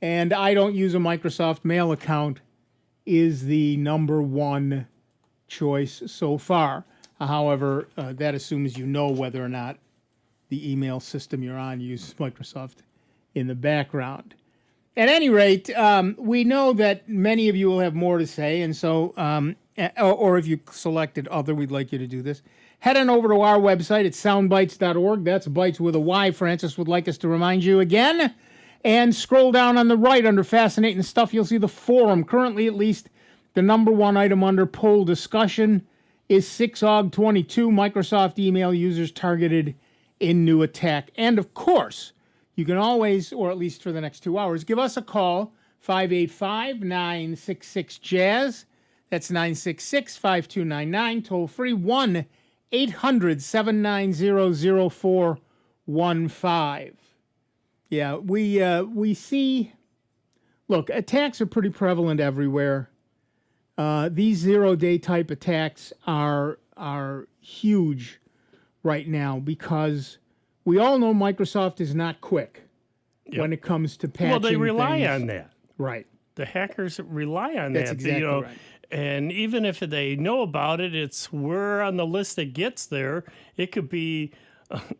and I don't use a Microsoft Mail account is the number one choice so far. However, that assumes you know whether or not the email system you're on uses Microsoft in the background. At any rate, we know that many of you will have more to say, and so, or if you selected other, we'd like you to do this. Head on over to our website at soundbytes.org. That's Bytes with a Y. Francis would like us to remind you again. And scroll down on the right under Fascinating Stuff. You'll see the forum. Currently, at least, the number one item under poll discussion is 6OG22, Microsoft email users targeted in new attack. And, of course, you can always, or at least for the next 2 hours, give us a call, 585-966-JAZZ. That's 966-5299. Toll free 1-800-790-0415. Yeah, we see, look, attacks are pretty prevalent everywhere. These zero-day type attacks are huge right now because we all know Microsoft is not quick when it comes to patching. Well, they rely things. on that. Right. The hackers rely on That's that. exactly right. And even if they know about it, it's where on the list it gets there. It could be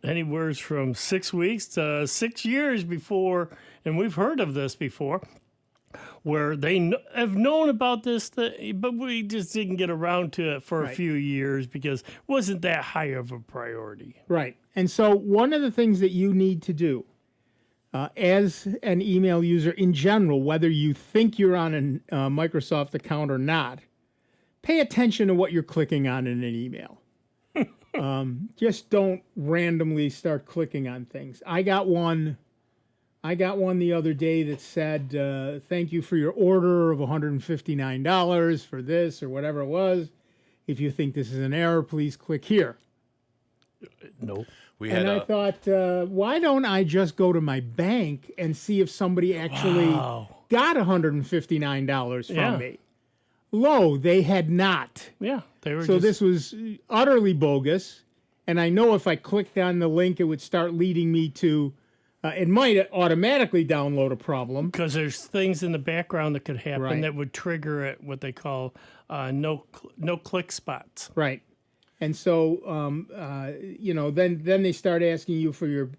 anywhere from 6 weeks to 6 years before, and we've heard of this before, where they have known about this, but we just didn't get around to it for a few years because it wasn't that high of a priority. Right. And so one of the things that you need to do as an email user in general, whether you think you're on a Microsoft account or not, pay attention to what you're clicking on in an email. Just don't randomly start clicking on things. I got one the other day that said, thank you for your order of $159 for this or whatever it was. If you think this is an error, please click here. No. I thought, why don't I just go to my bank and see if somebody actually got $159 from me? Lo, they had not. Yeah, they were. So this was utterly bogus, and I know if I clicked on the link, it would start leading me to. It might automatically download a problem because there's things in the background that could happen that would trigger it. What they call no click spots. Right, and so then they start asking you for your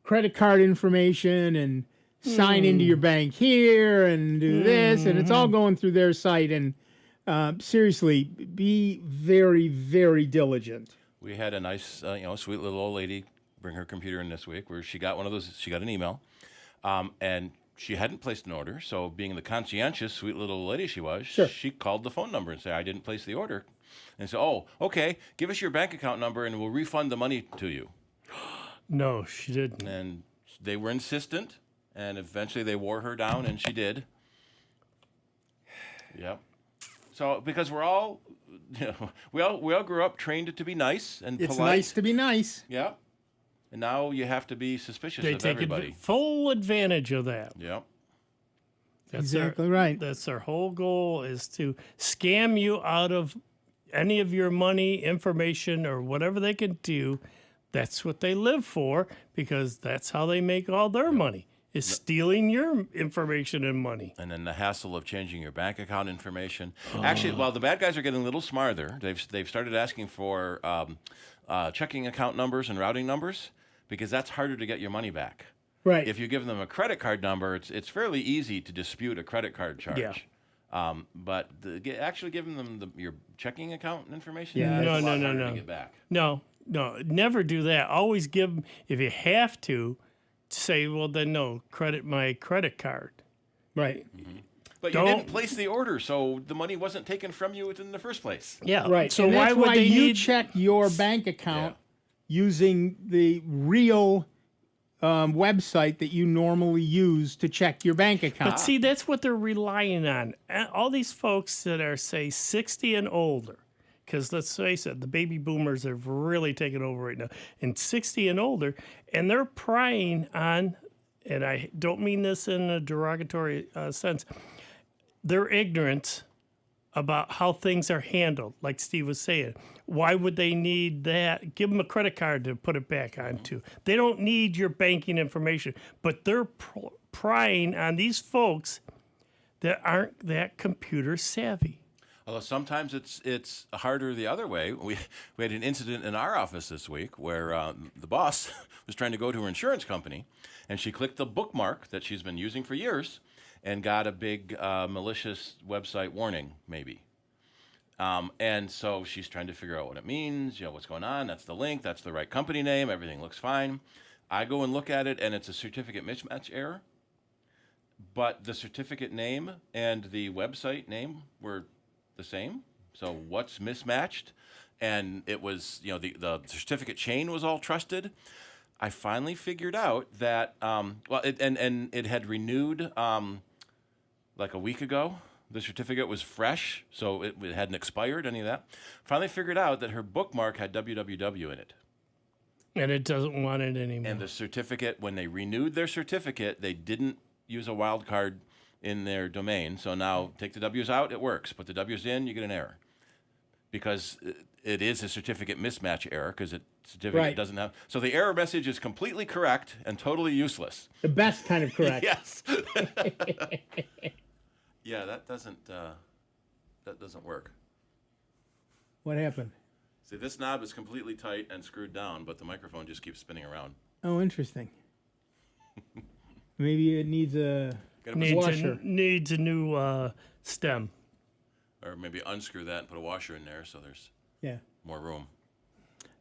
credit card information and sign into your bank here and do this, and it's all going through their site and. Seriously, be very, very diligent. We had a nice, sweet little old lady bring her computer in this week where she got one of those, she got an email, and she hadn't placed an order. So being the conscientious, sweet little lady she was, she called the phone number and said, I didn't place the order. And said, oh, okay, give us your bank account number and we'll refund the money to you. No, she didn't. And they were insistent, and eventually they wore her down, and she did. Yep. So, because we're all, we all grew up trained to be nice and polite. It's nice to be nice. Yeah. And now you have to be suspicious they of everybody. Take full advantage of that. Yeah. That's exactly right. That's their whole goal is to scam you out of any of your money, information, or whatever they can do. That's what they live for because that's how they make all their money. Is stealing your information and money. And then the hassle of changing your bank account information. Actually, well, the bad guys are getting a little smarter. They've started asking for checking account numbers and routing numbers because that's harder to get your money back. Right. If you give them a credit card number, it's fairly easy to dispute a credit card charge. Yeah. But actually giving them your checking account information, Yeah. that's a lot No. harder to get back. No, never do that. Always give them, if you have to, say, well, then no, credit my credit card. Right. Mm-hmm. But you didn't place the order, so the money wasn't taken from you in the first place. Yeah. Right. So and why that's would why they you need... check your bank account using the real website that you normally use to check your bank account? But see, that's what they're relying on. All these folks that are, say, 60 and older, because let's face it, the baby boomers have really taken over right now, and 60 and older, and they're prying on, and I don't mean this in a derogatory sense, their ignorance about how things are handled, like Steve was saying. Why would they need that? Give them a credit card to put it back onto. They don't need your banking information, but they're prying on these folks that aren't that computer savvy. Although sometimes it's harder the other way. We had an incident in our office this week where the boss was trying to go to her insurance company, and she clicked the bookmark that she's been using for years, and got a big malicious website warning, maybe. And so she's trying to figure out what it means, what's going on. That's the link. That's the right company name. Everything looks fine. I go and look at it, and it's a certificate mismatch error. But the certificate name and the website name were the same. So what's mismatched? And it was, the certificate chain was all trusted. I finally figured out that, it had renewed like a week ago. The certificate was fresh, so it hadn't expired, any of that. Finally figured out that her bookmark had www in it. And it doesn't want it anymore. And the certificate, when they renewed their certificate, they didn't use a wildcard in their domain. So now take the W's out, it works. Put the W's in, you get an error. Because it is a certificate mismatch error, because the certificate doesn't have. So the error message is completely correct and totally useless. The best kind of correct. Yes. Yeah, that doesn't work. What happened? See, this knob is completely tight and screwed down, but the microphone just keeps spinning around. Oh, interesting. Maybe it needs a washer. Needs a new stem. Or maybe unscrew that and put a washer in there so there's more room.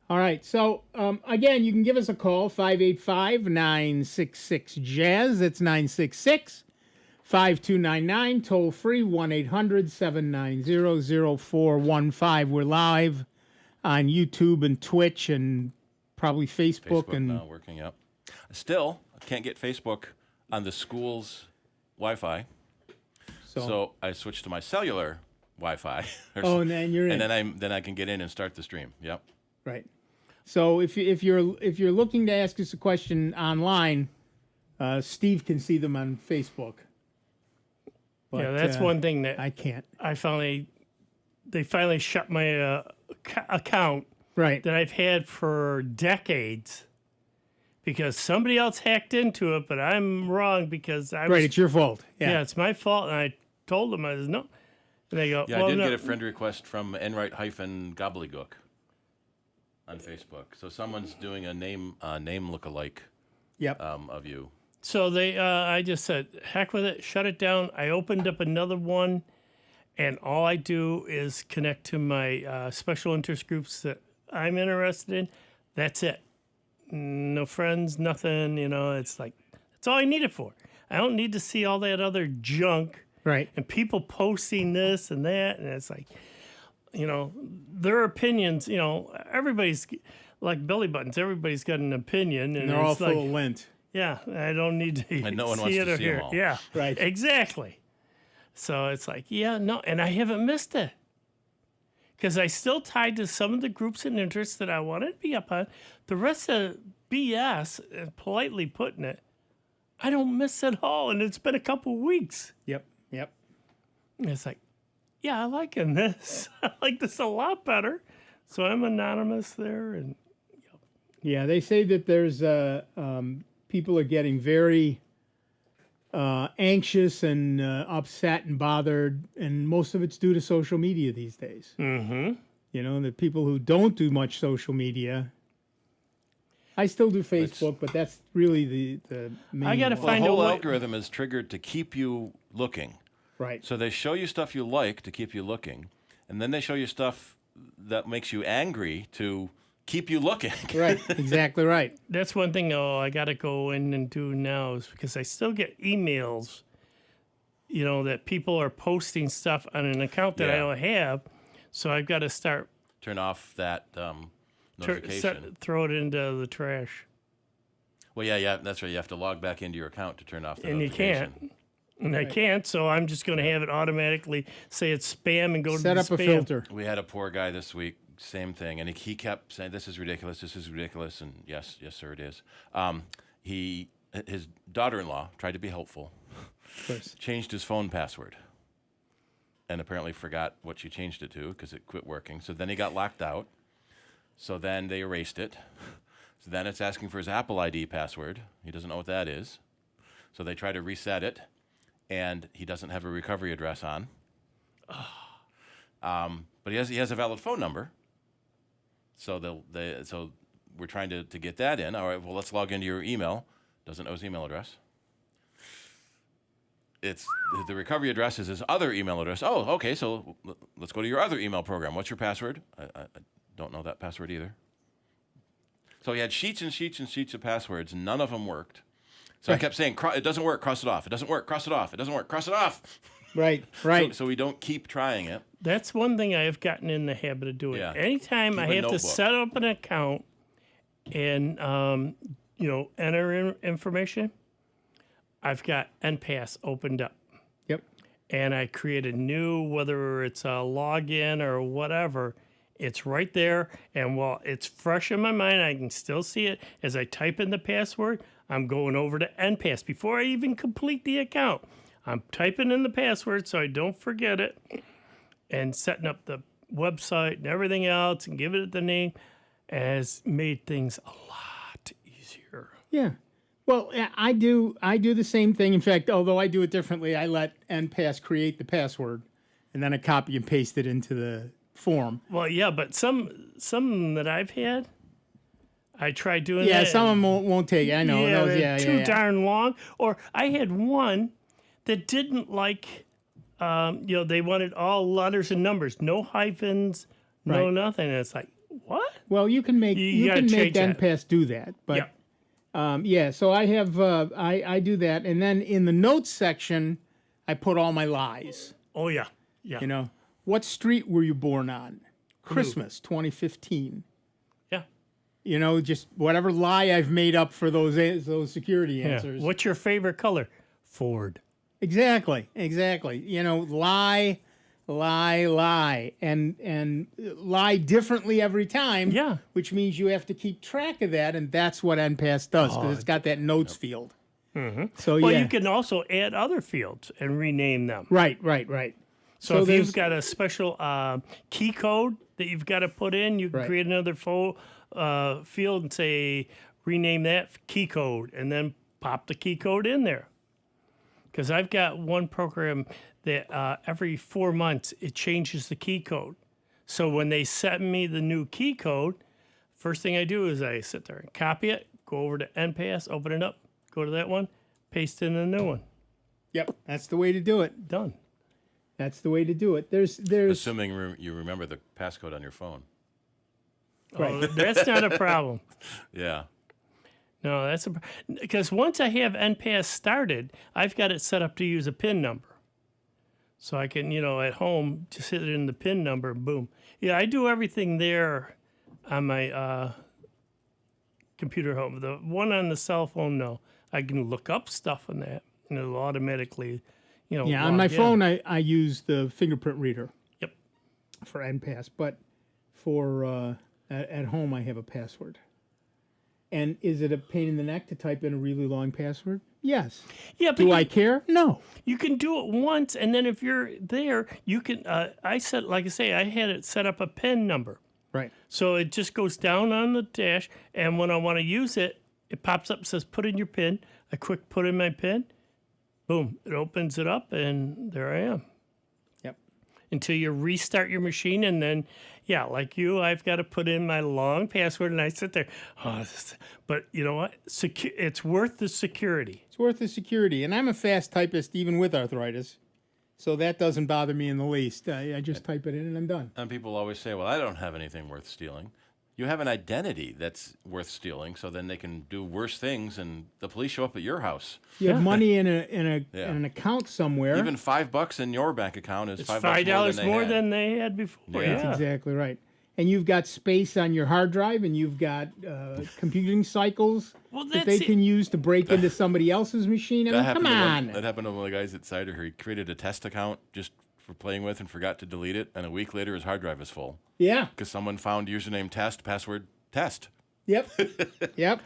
All right. So, again, you can give us a call, 585-966-JAZZ. That's 966-5299. Toll free, 1-800-790-0415. We're live on YouTube and Twitch and probably Facebook and now working, yep. Still, I can't get Facebook on the school's Wi-Fi. So I switched to my cellular Wi-Fi. And then you're in. And then I can get in and start the stream. Yep. Right. So if you're looking to ask us a question online, Steve can see them on Facebook. But, that's one thing that I can't. They finally shut my account that I've had for decades because somebody else hacked into it, but I'm wrong because it's your fault. Yeah, it's my fault, and I told them I was no. And they go, I did get a friend request from Enright -gobbledygook on Facebook. So someone's doing a name lookalike of you. So I just said, heck with it, shut it down. I opened up another one, and all I do is connect to my special interest groups that I'm interested in. That's it. No friends, nothing, it's like, that's all I need it for. I don't need to see all that other junk. Right. And people posting this and that, and it's like, their opinions, everybody's like belly buttons. Everybody's got an opinion. And they're all full of lint. Yeah, I don't need to and no one see wants it to or see hear them all. it. Yeah, right. Exactly. So it's like, no, and I haven't missed it. Because I still tied to some of the groups and interests that I wanted to be up on. The rest of BS, politely putting it, I don't miss at all. And it's been a couple weeks. Yep. And it's like, yeah, I liking this. I like this a lot better. So I'm anonymous there. And yeah, they say that there's people are getting very anxious and upset and bothered, and most of it's due to social media these days. Mm-hmm. The people who don't do much social media. I still do Facebook, but that's really the main I gotta one. find the whole a way. algorithm is triggered to keep you looking. Right. So they show you stuff you like to keep you looking, and then they show you stuff that makes you angry to keep you looking. Right. Exactly right. That's one thing, I got to go in and do now is because I still get emails, that people are posting stuff on an account that I don't have. So I've got to start. Turn off that notification. Throw it into the trash. Well, yeah, that's right. You have to log back into your account to turn off the And you notification. can't. And I can't, so I'm just going to have it automatically say it's spam and go Set to up the a spam. filter. We had a poor guy this week, same thing, and he kept saying, "This is ridiculous. This is ridiculous." And yes, sir, it is. His daughter-in-law tried to be helpful, Of course. changed his phone password, and apparently forgot what she changed it to because it quit working. So then he got locked out. So then they erased it. So then it's asking for his Apple ID password. He doesn't know what that is. So they try to reset it, and he doesn't have a recovery address on. But he has a valid phone number. So so we're trying to get that in. All right, well, let's log into your email. Doesn't know his email address. It's the recovery address is his other email address. Oh, okay, so let's go to your other email program. What's your password? I don't know that password either. So he had sheets and sheets and sheets of passwords. None of them worked. So I kept saying, it doesn't work, cross it off. It doesn't work, cross it off. It doesn't work, cross it off. Right. So we don't keep trying it. That's one thing I have gotten in the habit of doing. Yeah. Anytime Keep I a have to notebook. set up an account and enter in information, I've got NPass opened up. Yep. And I create a new, whether it's a login or whatever, it's right there. And while it's fresh in my mind, I can still see it. As I type in the password, I'm going over to NPass before I even complete the account. I'm typing in the password so I don't forget it and setting up the website and everything else and giving it the name has made things a lot easier. Yeah. Well, I do the same thing. In fact, although I do it differently, I let NPass create the password, and then I copy and paste it into the form. Well, yeah, but some that I've had, I tried doing Yeah, that. some of them won't take it. I know. Yeah, Those, they're too darn long. Or I had one that didn't like, they wanted all letters and numbers, no hyphens, no Right. nothing. And it's like, what? Well, you can make You gotta can make change that. NPass do that, but Yeah. so I have I do that, and then in the notes section, I put all my lies. Oh, yeah. Yeah. You know, what street were you born on? Christmas 2015. Yeah. You know, just whatever lie I've made up for those security Yeah. answers. What's your favorite color? Ford. Exactly. You know, lie, and lie differently every time. Yeah. Which means you have to keep track of that, and that's what NPass does because it's got that notes field. Mm-hmm. So Well, yeah, you can also add other fields and rename them. right. So if there's- you've got a special key code that you've got to put in, you can Right. create another field and say, rename that key code, and then pop the key code in there. Because I've got one program that every 4 months it changes the key code. So when they send me the new key code, first thing I do is I sit there and copy it, go over to NPass, open it up, go to that one, paste in the new one. Yep, that's the way to do it. Done. That's the way to do it. There's Assuming you remember the passcode on your phone. Oh, that's not a problem. Yeah. No, that's because once I have NPass started, I've got it set up to use a PIN number. So I can, at home, just hit it in the PIN number, boom. Yeah, I do everything there on my computer home. The one on the cell phone, no. I can look up stuff on that, and it'll automatically, yeah. On my log in. phone, I use the fingerprint reader. Yep. For NPass, but for at home, I have a password. And is it a pain in the neck to type in a really long password? Yes. Yeah, but Do I care? No. you can do it once, and then if you're there, you can. I had it set up a PIN number. Right. So it just goes down on the dash, and when I want to use it, it pops up and says, put in your PIN. I quick put in my PIN. Boom. It opens it up, and there I am. Yep. Until you restart your machine, and then, like you, I've got to put in my long password, and I sit there. But you know what? It's worth the security. It's worth the security. And I'm a fast typist even with arthritis. So that doesn't bother me in the least. I just type it in and I'm done. And people always say, well, I don't have anything worth stealing. You have an identity that's worth stealing, so then they can do worse things, and the police show up at your house. You have money in an account somewhere. Even $5 in your bank account is It's $5 more had. than they had before. Yeah. That's exactly right. And you've got space on your hard drive, and you've got computing cycles Well, that they can use to break into somebody else's machine. I mean, come on. That happened to one of the guys at Cider. He created a test account just for playing with and forgot to delete it, and a week later his hard drive is full Yeah. because someone found username test, password test. Yep. Yep.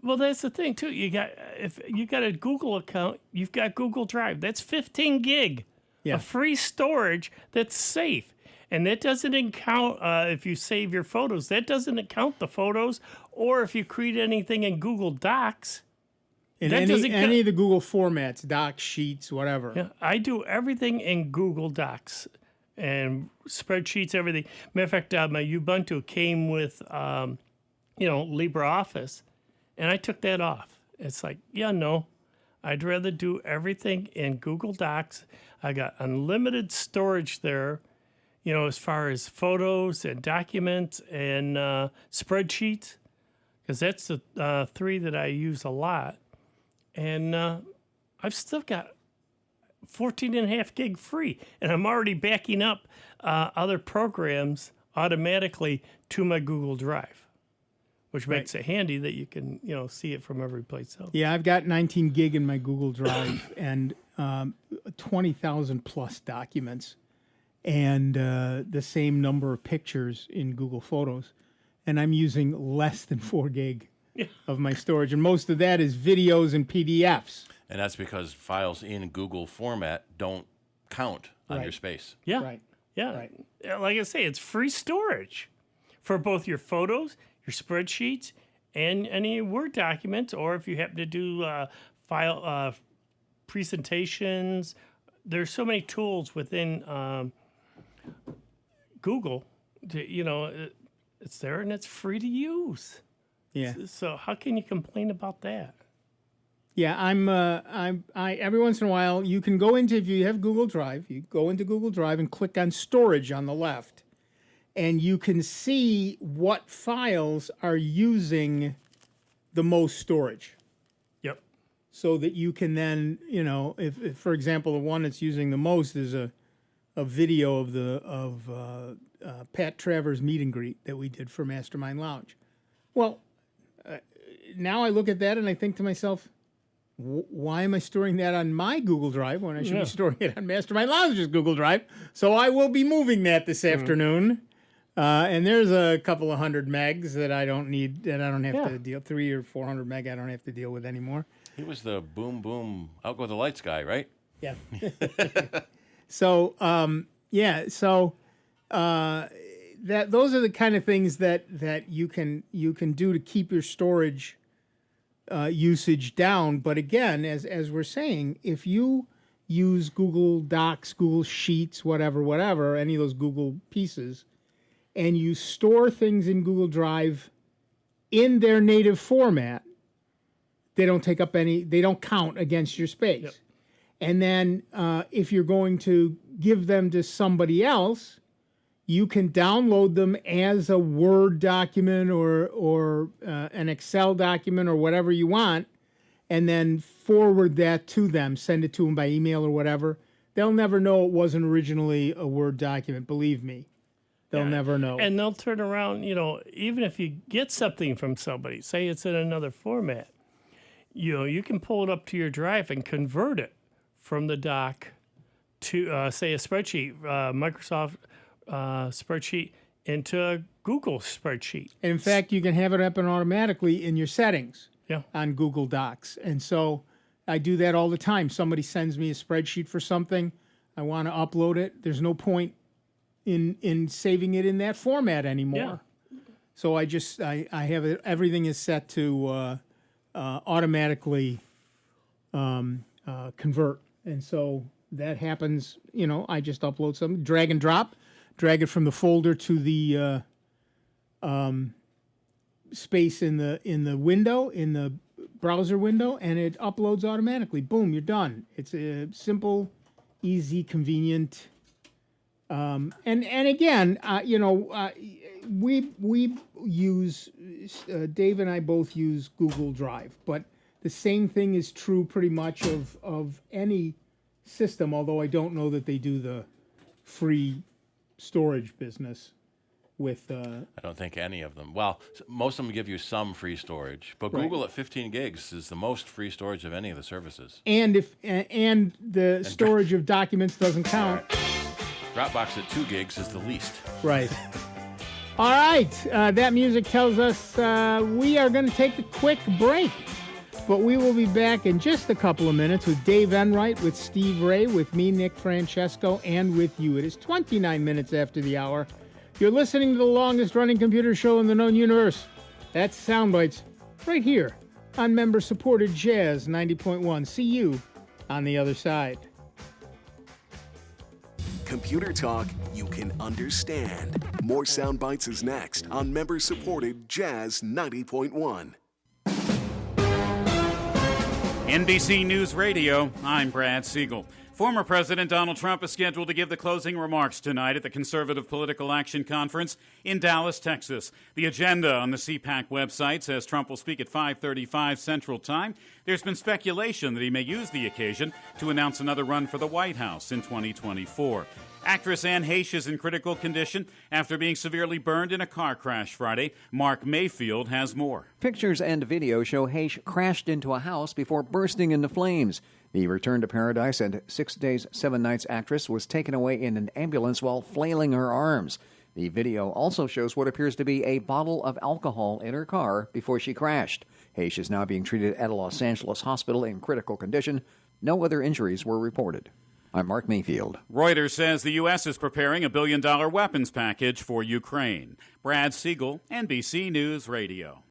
Well, that's the thing too. If you got a Google account, you've got Google Drive. That's 15 gig of free storage that's safe, and that doesn't count if you save your photos. That doesn't count the photos, or if you create anything in Google Docs. In That doesn't any of the Google formats, docs, sheets, whatever. Yeah, I do everything in Google Docs and spreadsheets, everything. Matter of fact, my Ubuntu came with, Libreoffice, and I took that off. It's like, no, I'd rather do everything in Google Docs. I got unlimited storage there, as far as photos and documents and spreadsheets, because that's the three that I use a lot. And I've still got 14.5 gig free, and I'm already backing up other programs automatically to my Google Drive, which makes it handy that you can, see it from every place else. Yeah, I've got 19 gig in my Google Drive and 20,000 plus documents and the same number of pictures in Google Photos. And I'm using less than 4 gig of my storage. And most of that is videos and PDFs. And that's because files in Google format don't count on your space. Yeah. Right. Yeah. Right. Like I say, it's free storage for both your photos, your spreadsheets, and any Word documents, or if you happen to do file presentations. There's so many tools within Google. It's there and it's free to use. Yeah. So how can you complain about that? Yeah, I every once in a while you can go into, if you have Google Drive, you go into Google Drive and click on storage on the left, and you can see what files are using the most storage. Yep. So that you can then, if for example the one that's using the most is a video of Pat Travers' meet and greet that we did for Mastermind Lounge. Well, now I look at that and I think to myself, why am I storing that on my Google Drive when I should be storing it on Mastermind Lounge's Google Drive? So I will be moving that this afternoon. And there's a couple of 100 megs that I don't need, that I don't have to deal, 300 or 400 meg I don't have to deal with anymore. He was the boom, boom, out go the lights guy, right? Yeah. So, that those are the kind of things that you can do to keep your storage usage down. But again, as we're saying, if you use Google Docs, Google Sheets, whatever, any of those Google pieces, and you store things in Google Drive in their native format, they don't count against your space. Yep. And then if you're going to give them to somebody else, you can download them as a Word document or an Excel document or whatever you want, and then forward that to them, send it to them by email or whatever. They'll never know it wasn't originally a Word document, believe me. They'll never know. And they'll turn around, even if you get something from somebody, say it's in another format, you can pull it up to your drive and convert it from the doc to, say, a spreadsheet, Microsoft spreadsheet into a Google spreadsheet. And in fact, you can have it happen automatically in your settings on Google Docs. And so I do that all the time. Somebody sends me a spreadsheet for something. I want to upload it. There's no point in saving it in that format anymore. Yeah. So I have it, everything is set to automatically convert. And so that happens, I just upload something, drag and drop, drag it from the folder to the space in the window, in the browser window, and it uploads automatically. Boom, you're done. It's a simple, easy, convenient. And again, we use, Dave and I both use Google Drive, but the same thing is true pretty much of any system, although I don't know that they do the free storage business with... I don't think any of them. Well, most of them give you some free storage, but Google at 15 gigs is the most free storage of any of the services. And the storage of documents doesn't count. Dropbox at 2 gigs is the least. Right. All right. That music tells us we are going to take a quick break. But we will be back in just a couple of minutes with Dave Enright, with Steve Ray, with me, Nick Francesco, and with you. It is 29 minutes after the hour. You're listening to the longest running computer show in the known universe. That's Soundbites, right here on member-supported Jazz 90.1. See you on the other side. Computer talk you can understand. More Sound Bites is next on member-supported Jazz 90.1. NBC News Radio, I'm Brad Siegel. Former President Donald Trump is scheduled to give the closing remarks tonight at the Conservative Political Action Conference in Dallas, Texas. The agenda on the CPAC website says Trump will speak at 5:35 Central Time. There's been speculation that he may use the occasion to announce another run for the White House in 2024. Actress Anne Heche is in critical condition after being severely burned in a car crash Friday. Mark Mayfield has more. Pictures and video show Heche crashed into a house before bursting into flames. The Return to Paradise and 6 Days, 7 Nights actress was taken away in an ambulance while flailing her arms. The video also shows what appears to be a bottle of alcohol in her car before she crashed. Heche is now being treated at a Los Angeles hospital in critical condition. No other injuries were reported. I'm Mark Mayfield. Reuters says the U.S. is preparing a $1 billion weapons package for Ukraine. Brad Siegel, NBC News Radio.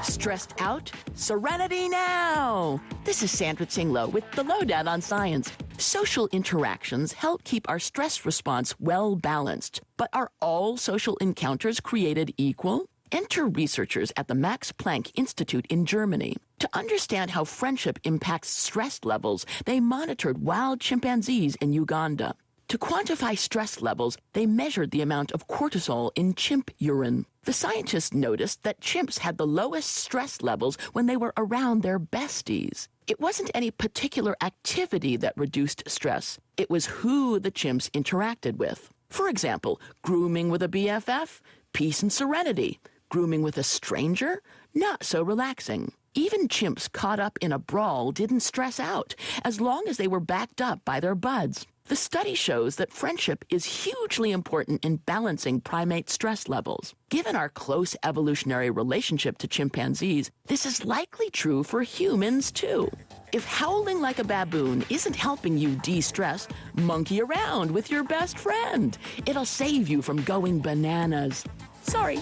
Stressed out? Serenity now! This is Sandra Tsinglo with the Lowdown on Science. Social interactions help keep our stress response well balanced. But are all social encounters created equal? Enter researchers at the Max Planck Institute in Germany. To understand how friendship impacts stress levels, they monitored wild chimpanzees in Uganda. To quantify stress levels, they measured the amount of cortisol in chimp urine. The scientists noticed that chimps had the lowest stress levels when they were around their besties. It wasn't any particular activity that reduced stress. It was who the chimps interacted with. For example, grooming with a BFF, peace and serenity. Grooming with a stranger, not so relaxing. Even chimps caught up in a brawl didn't stress out, as long as they were backed up by their buds. The study shows that friendship is hugely important in balancing primate stress levels. Given our close evolutionary relationship to chimpanzees, this is likely true for humans, too. If howling like a baboon isn't helping you de-stress, monkey around with your best friend. It'll save you from going bananas. Sorry.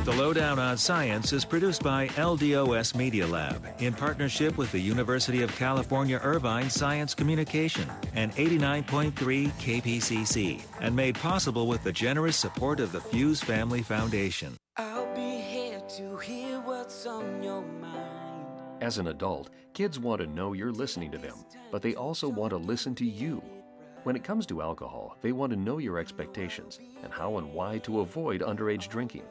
The Lowdown on Science is produced by LDOS Media Lab in partnership with the University of California Irvine Science Communication and 89.3 KPCC, and made possible with the generous support of the Fuse Family Foundation. I'll be here to hear what's on your mind. As an adult, kids want to know you're listening to them, but they also want to listen to you. When it comes to alcohol, they want to know your expectations and how and why to avoid underage drinking.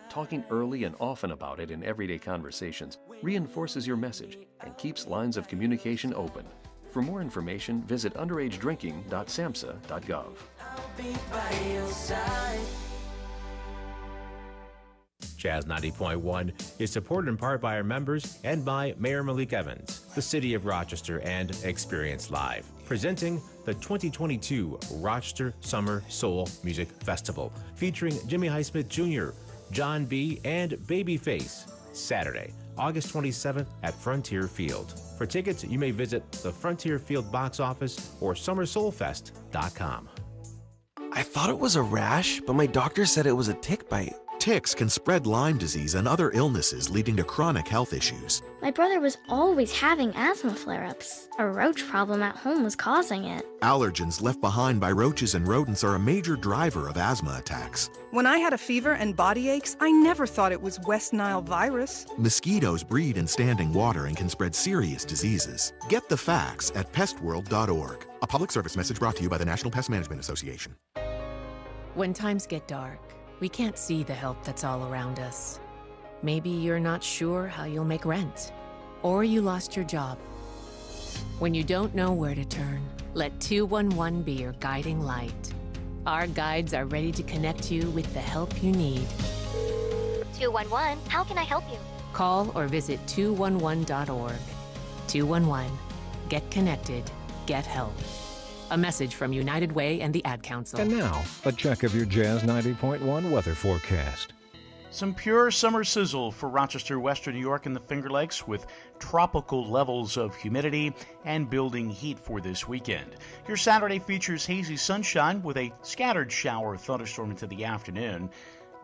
Talking early and often about it in everyday conversations reinforces your message and keeps lines of communication open. For more information, visit underagedrinking.samhsa.gov. I'll be by your side. Jazz 90.1 is supported in part by our members and by Mayor Malik Evans, the City of Rochester, and Experience Live, presenting the 2022 Rochester Summer Soul Music Festival, featuring Jimmy Highsmith Jr., John B., and Babyface, Saturday, August 27th at Frontier Field. For tickets, you may visit the Frontier Field box office or summersoulfest.com. I thought it was a rash, but my doctor said it was a tick bite. Ticks can spread Lyme disease and other illnesses, leading to chronic health issues. My brother was always having asthma flare-ups. A roach problem at home was causing it. Allergens left behind by roaches and rodents are a major driver of asthma attacks. When I had a fever and body aches, I never thought it was West Nile virus. Mosquitoes breed in standing water and can spread serious diseases. Get the facts at pestworld.org. A public service message brought to you by the National Pest Management Association. When times get dark, we can't see the help that's all around us. Maybe you're not sure how you'll make rent, or you lost your job. When you don't know where to turn, let 211 be your guiding light. Our guides are ready to connect you with the help you need. 211, how can I help you? Call or visit 211.org. 211. Get connected. Get help. A message from United Way and the Ad Council. And now, a check of your Jazz 90.1 weather forecast. Some pure summer sizzle for Rochester, Western New York, and the Finger Lakes, with tropical levels of humidity and building heat for this weekend. Your Saturday features hazy sunshine with a scattered shower or thunderstorm into the afternoon.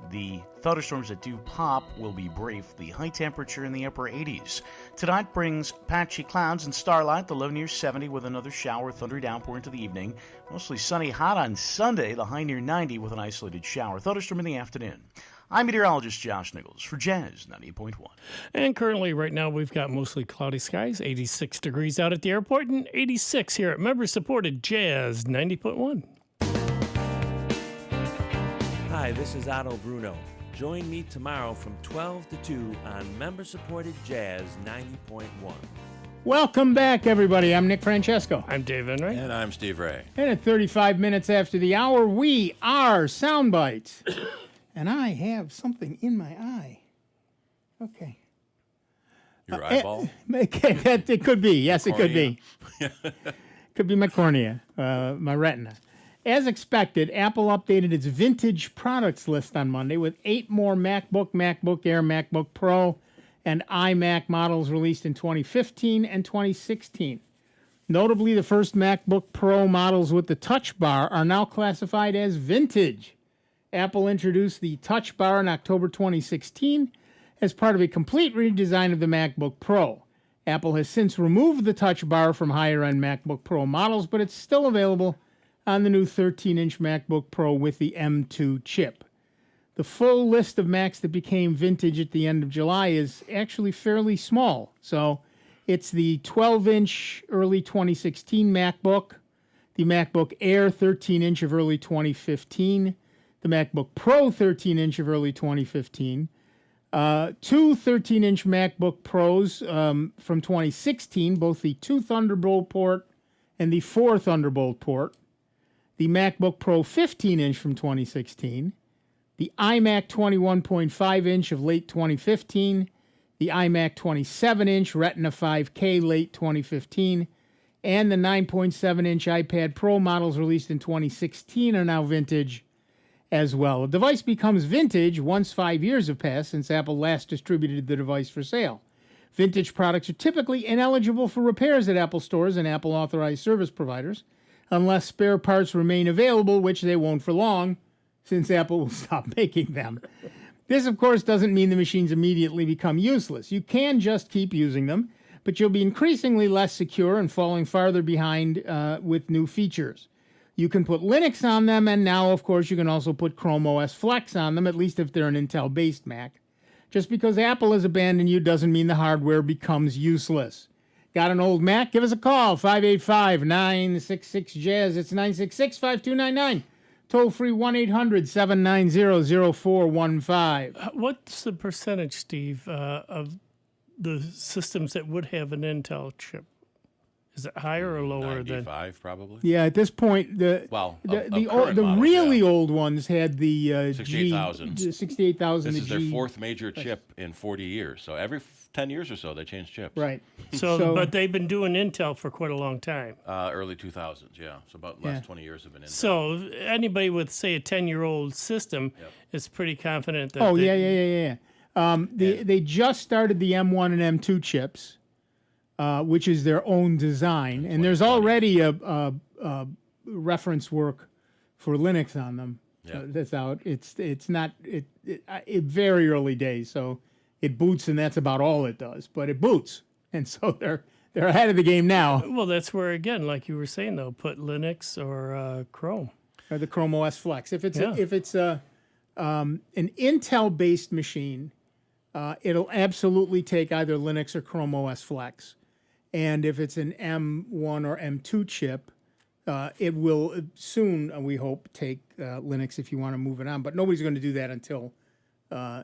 The thunderstorms that do pop will be brief. The high temperature in the upper 80s. Tonight brings patchy clouds and starlight, the low near 70 with another shower, thunder downpour into the evening. Mostly sunny, hot on Sunday, the high near 90 with an isolated shower, thunderstorm in the afternoon. I'm meteorologist Josh Nichols for Jazz 98.1. And currently, right now, we've got mostly cloudy skies, 86 degrees out at the airport, and 86 here at member-supported Jazz 90.1. Hi, this is Otto Bruno. Join me tomorrow from 12 to 2 on member-supported Jazz 90.1. Welcome back, everybody. I'm Nick Francesco. I'm Dave Enright. And I'm Steve Ray. And at 35 minutes after the hour, we are Sound Bytes. And I have something in my eye. Okay. Your eyeball? It could be. Yes, it could be. Cornea? Could be my cornea, my retina. As expected, Apple updated its vintage products list on Monday with 8 more MacBook, MacBook Air, MacBook Pro, and iMac models released in 2015 and 2016. Notably, the first MacBook Pro models with the Touch Bar are now classified as vintage. Apple introduced the Touch Bar in October 2016 as part of a complete redesign of the MacBook Pro. Apple has since removed the Touch Bar from higher-end MacBook Pro models, but it's still available on the new 13-inch MacBook Pro with the M2 chip. The full list of Macs that became vintage at the end of July is actually fairly small. So it's the 12-inch early 2016 MacBook, the MacBook Air 13-inch of early 2015, the MacBook Pro 13-inch of early 2015, 2 13-inch MacBook Pros from 2016, both the 2 Thunderbolt port and the 4 Thunderbolt port, the MacBook Pro 15-inch from 2016, the iMac 21.5-inch of late 2015, the iMac 27-inch Retina 5K late 2015, and the 9.7-inch iPad Pro models released in 2016 are now vintage as well. A device becomes vintage once 5 years have passed since Apple last distributed the device for sale. Vintage products are typically ineligible for repairs at Apple stores and Apple-authorized service providers, unless spare parts remain available, which they won't for long, since Apple will stop making them. This, of course, doesn't mean the machines immediately become useless. You can just keep using them, but you'll be increasingly less secure and falling farther behind with new features. You can put Linux on them, and now, of course, you can also put Chrome OS Flex on them, at least if they're an Intel-based Mac. Just because Apple has abandoned you doesn't mean the hardware becomes useless. Got an old Mac? Give us a call, 585-966-JAZZ. It's 966-5299. Toll-free 1-800-790-0415. What's the percentage, Steve, of the systems that would have an Intel chip? Is it higher or lower 95 probably? Yeah, at this point, the really old ones had the 68,000. 68,000. This is their 4th major chip in 40 years. So every 10 years or so, they change chips. Right. But they've been doing Intel for quite a long time. Early 2000s, yeah. So about the last 20 years have been Intel. So anybody with, say, a 10-year-old system is pretty confident that they just started the M1 and M2 chips, which is their own design, and there's already a reference work for Linux on them that's out. It's not very early days, so it boots, and that's about all it does. But it boots, and so they're ahead of the game now. Well, that's where, again, like you were saying, though, put Linux or Chrome. Or the Chrome OS Flex. If it's an Intel-based machine, it'll absolutely take either Linux or Chrome OS Flex. And if it's an M1 or M2 chip, it will soon, we hope, take Linux if you want to move it on. But nobody's going to do that until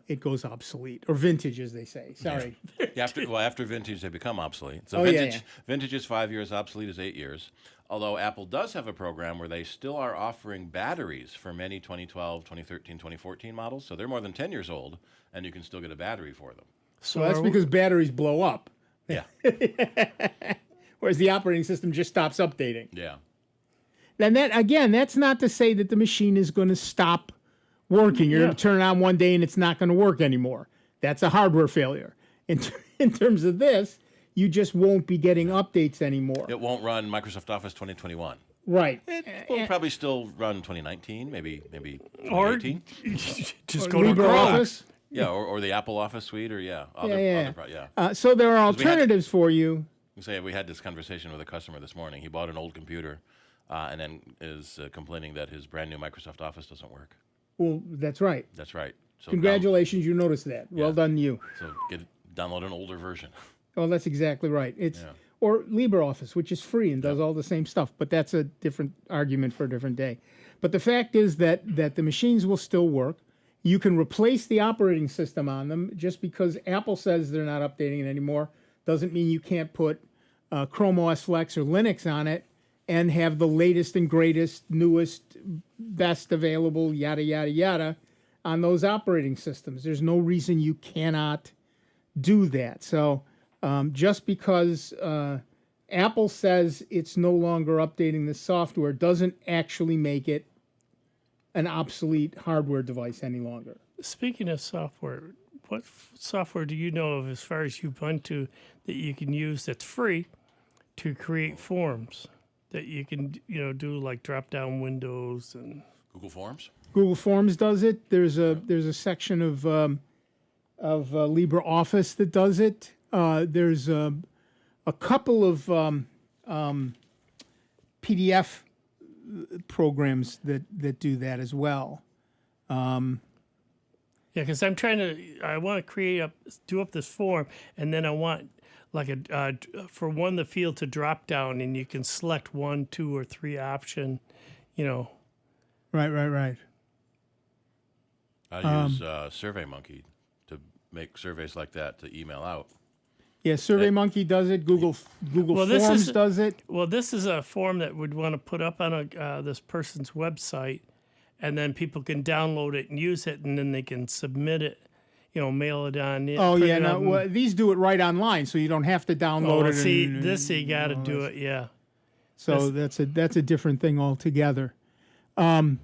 it goes obsolete, or vintage, as they say. Sorry. After vintage, they become obsolete. So vintage is 5 years, obsolete is 8 years. Although Apple does have a program where they still are offering batteries for many 2012, 2013, 2014 models. So they're more than 10 years old, and you can still get a battery for them. So that's because batteries blow up. Yeah. Whereas the operating system just stops updating. Yeah. And that's not to say that the machine is going to stop working. You're going to turn it on one day and it's not going to work anymore. That's a hardware failure. In terms of this, you just won't be getting updates anymore. It won't run Microsoft Office 2021. Right. It will probably still run 2019, maybe Or 2018. just Or go to LibreOffice. Yeah, or the Apple Office suite, or other, Yeah. yeah. So there are 'Cause we had- alternatives for you. Say we had this conversation with a customer this morning. He bought an old computer, and then is complaining that his brand new Microsoft Office doesn't work. Well, that's right. That's right. So Congratulations, you noticed that. Well done, you. So download an older version. Oh, that's exactly right. Or LibreOffice, which is free and does all the same stuff, but that's a different argument for a different day. But the fact is that the machines will still work. You can replace the operating system on them. Just because Apple says they're not updating it anymore doesn't mean you can't put Chrome OS Flex or Linux on it and have the latest and greatest, newest, best available, yada, yada, yada, on those operating systems. There's no reason you cannot do that. So just because Apple says it's no longer updating the software doesn't actually make it an obsolete hardware device any longer. Speaking of software, what software do you know of as far as you've been to that you can use that's free to create forms that you can do like drop down windows and Google Forms? Google Forms does it. There's a section of LibreOffice that does it. There's a couple of PDF programs that do that as well. Yeah, because I want to do up this form, and then I want like for one the field to drop down, and you can select 1, 2, or 3 option. Right. I use SurveyMonkey to make surveys like that to email out. Yeah, SurveyMonkey does it. Google Forms does it. Well, this is a form that we'd want to put up on this person's website, and then people can download it and use it, and then they can submit it, mail it on. Oh, yeah. No, these do it right online, so you don't have to download it. See, you got to do it, yeah. So that's a different thing altogether. I'll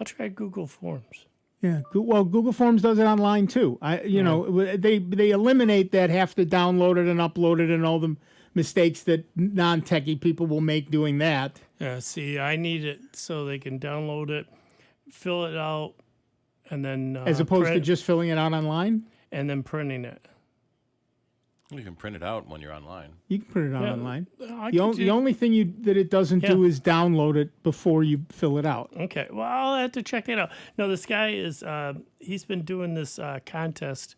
try Google Forms. Yeah, well, Google Forms does it online too. They eliminate that have to download it and upload it and all the mistakes that non-techie people will make doing that. Yeah, see, I need it so they can download it, fill it out, and then as opposed to just filling it out online and then printing it. You can print it out when you're online. You can print it out online. The only thing that it doesn't do is download it before you fill it out. Okay, well, I'll have to check that out. No, this guy is, he's been doing this contest.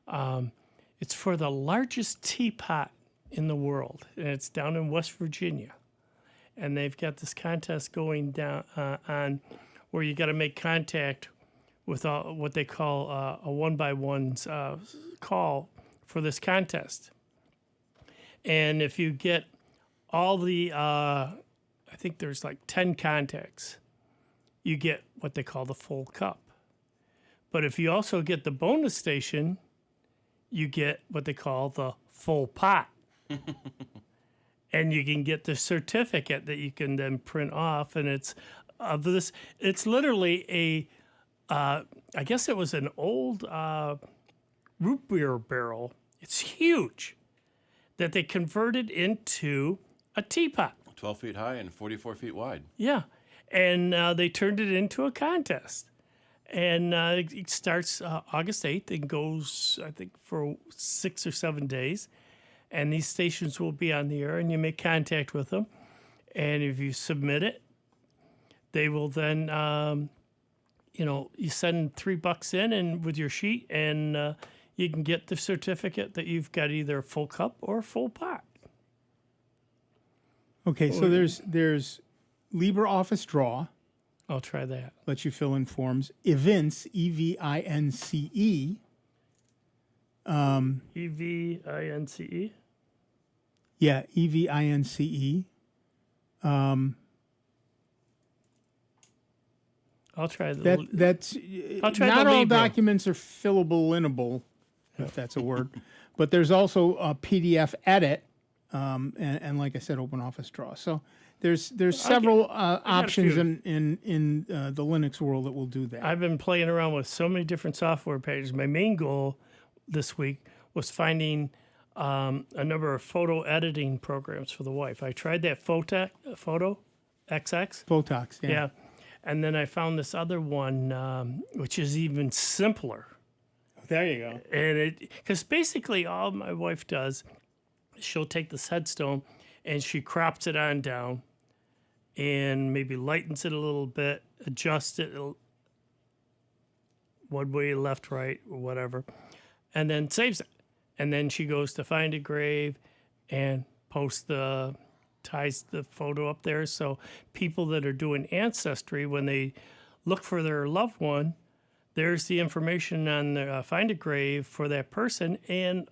It's for the largest teapot in the world, and it's down in West Virginia. And they've got this contest going down on where you got to make contact with what they call a one-by-one's call for this contest. And if you get all the, I think there's like 10 contacts, you get what they call the full cup. But if you also get the bonus station, you get what they call the full pot. And you can get the certificate that you can then print off. And it's literally I guess it was an old root beer barrel. It's huge that they converted into a teapot. 12 feet high and 44 feet wide. Yeah. And they turned it into a contest. And it starts August 8th and goes, I think, for 6 or 7 days. And these stations will be on the air, and you make contact with them. And if you submit it, they will then, you send $3 in and with your sheet, and you can get the certificate that you've got either a full cup or a full pot. Okay, so there's LibreOffice Draw. I'll try that. Lets you fill in forms. Evince, Evince. Evince? Yeah, Evince. I'll try the. I'll try not all documents are fillable, if that's a word, but there's also a PDF edit, and like I said, OpenOffice Draw. So there's several options in the Linux world that will do that. I've been playing around with so many different software packages. My main goal this week was finding a number of photo editing programs for the wife. I tried that Photo XX. Photox, yeah. Yeah. And then I found this other one, which is even simpler. There you go. And because basically all my wife does, she'll take this headstone and she crops it on down and maybe lightens it a little bit, adjusts it one way, left, right, or whatever, and then saves it. And then she goes to find a grave and ties the photo up there. So people that are doing ancestry, when they look for their loved one, there's the information on the find a grave for that person. And,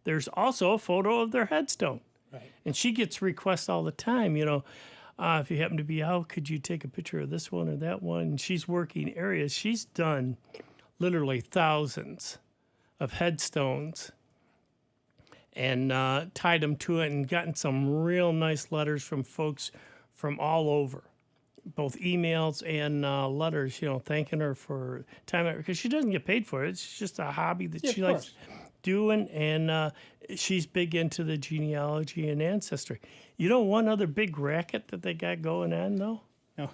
there's also a photo of their headstone. Right. And she gets requests all the time, if you happen to be out, could you take a picture of this one or that one? And she's working areas. She's done literally thousands of headstones and tied them to it and gotten some real nice letters from folks from all over, both emails and letters, thanking her for time, because she doesn't get paid for it. It's just a hobby that she likes doing, and she's big into the genealogy and ancestry. One other big racket that they got going on, though? No.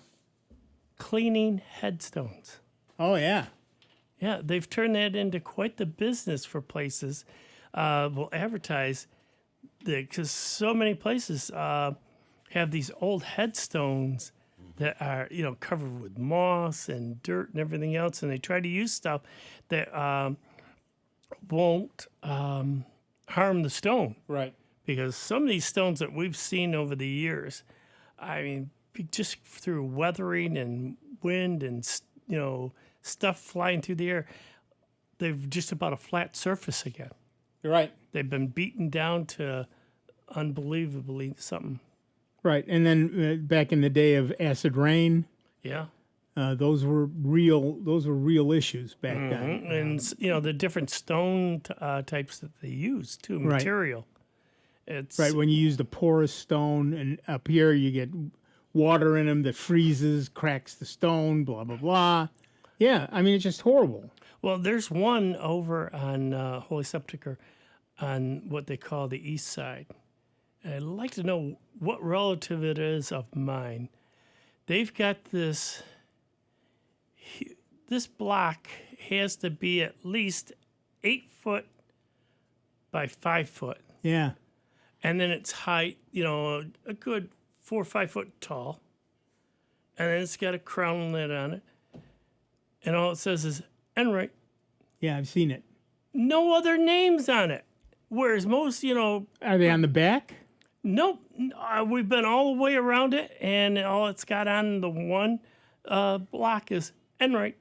Cleaning headstones. Oh, yeah. Yeah, they've turned that into quite the business for places. Will advertise because so many places have these old headstones that are, covered with moss and dirt and everything else, and they try to use stuff that won't harm the stone. Right. Because some of these stones that we've seen over the years, I mean, just through weathering and wind and, stuff flying through the air, they've just about a flat surface again. You're right. They've been beaten down to unbelievably something. Right. And then back in the day of acid rain. Yeah. Those were real issues back then. And, the different stone types that they use, too, material. It's right. When you use the porous stone, and up here you get water in them that freezes, cracks the stone, blah, blah, blah. Yeah, I mean, it's just horrible. Well, there's one over on Holy Sepulchre on what they call the east side. I'd like to know what relative it is of mine. They've got this block has to be at least 8 foot by 5 foot. Yeah. And then its height, a good 4 or 5 foot tall. And then it's got a crown lid on it. And all it says is Enright. Yeah, I've seen it. No other names on it. Whereas most, Are they on the back? Nope. We've been all the way around it, and all it's got on the one block is Enright.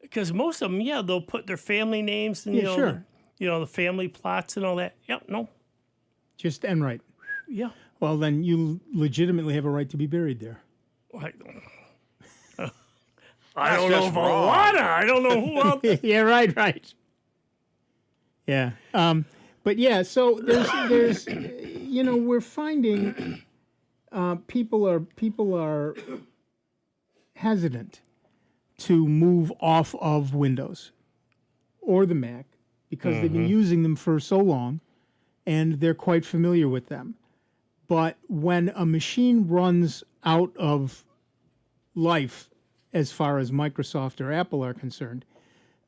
Because most of them, they'll put their family names and, sure. The family plots and all that. Yep, no. Just Enright. Yeah. Well, then you legitimately have a right to be buried there. I don't know if I wanna. I don't know who else. Yeah, right. Yeah. But yeah, so there's we're finding people are hesitant to move off of Windows or the Mac because they've been using them for so long and they're quite familiar with them. But when a machine runs out of life as far as Microsoft or Apple are concerned,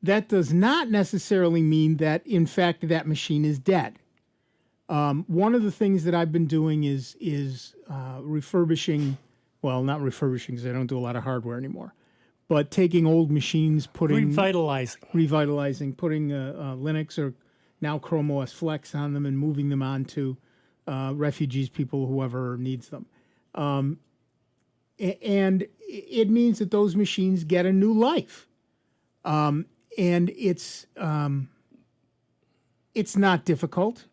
that does not necessarily mean that, in fact, that machine is dead. One of the things that I've been doing is refurbishing, well, not refurbishing because I don't do a lot of hardware anymore, but taking old machines, revitalizing, putting Linux or now Chrome OS Flex on them and moving them on to refugees, people, whoever needs them. And it means that those machines get a new life. And it's not difficult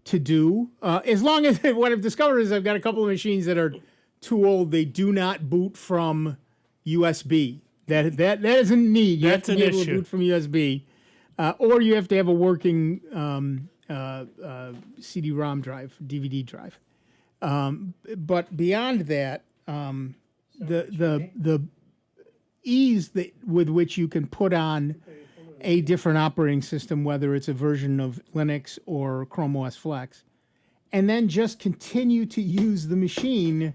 to do. As long as what I've discovered is I've got a couple of machines that are too old. They do not boot from USB. That isn't neat. You have to be able to boot from USB. Or you have to have a working CD-ROM drive, DVD drive. But beyond that, the ease with which you can put on a different operating system, whether it's a version of Linux or Chrome OS Flex, and then just continue to use the machine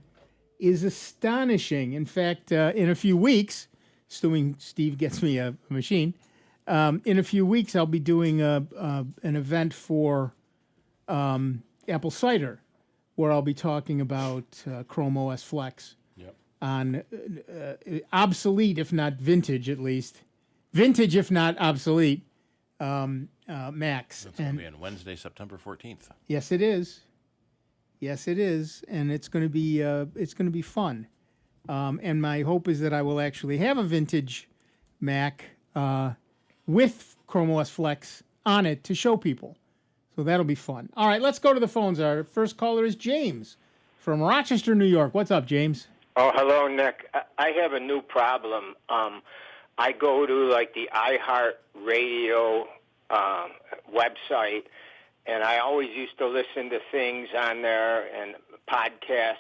is astonishing. In fact, in a few weeks, assuming Steve gets me a machine, in a few weeks I'll be doing an event for Apple Cider, where I'll be talking about Chrome OS Flex on obsolete, if not vintage, at least. Vintage, if not obsolete, Macs. That's going to be on Wednesday, September 14th. Yes, it is. Yes, it is, and it's going to be fun. And my hope is that I will actually have a vintage Mac with Chrome OS Flex on it to show people. So that'll be fun. All right, let's go to the phones. Our first caller is James from Rochester, New York. What's up, James? Oh, hello, Nick. I have a new problem. I go to like the iHeartRadio website, and I always used to listen to things on there and podcasts.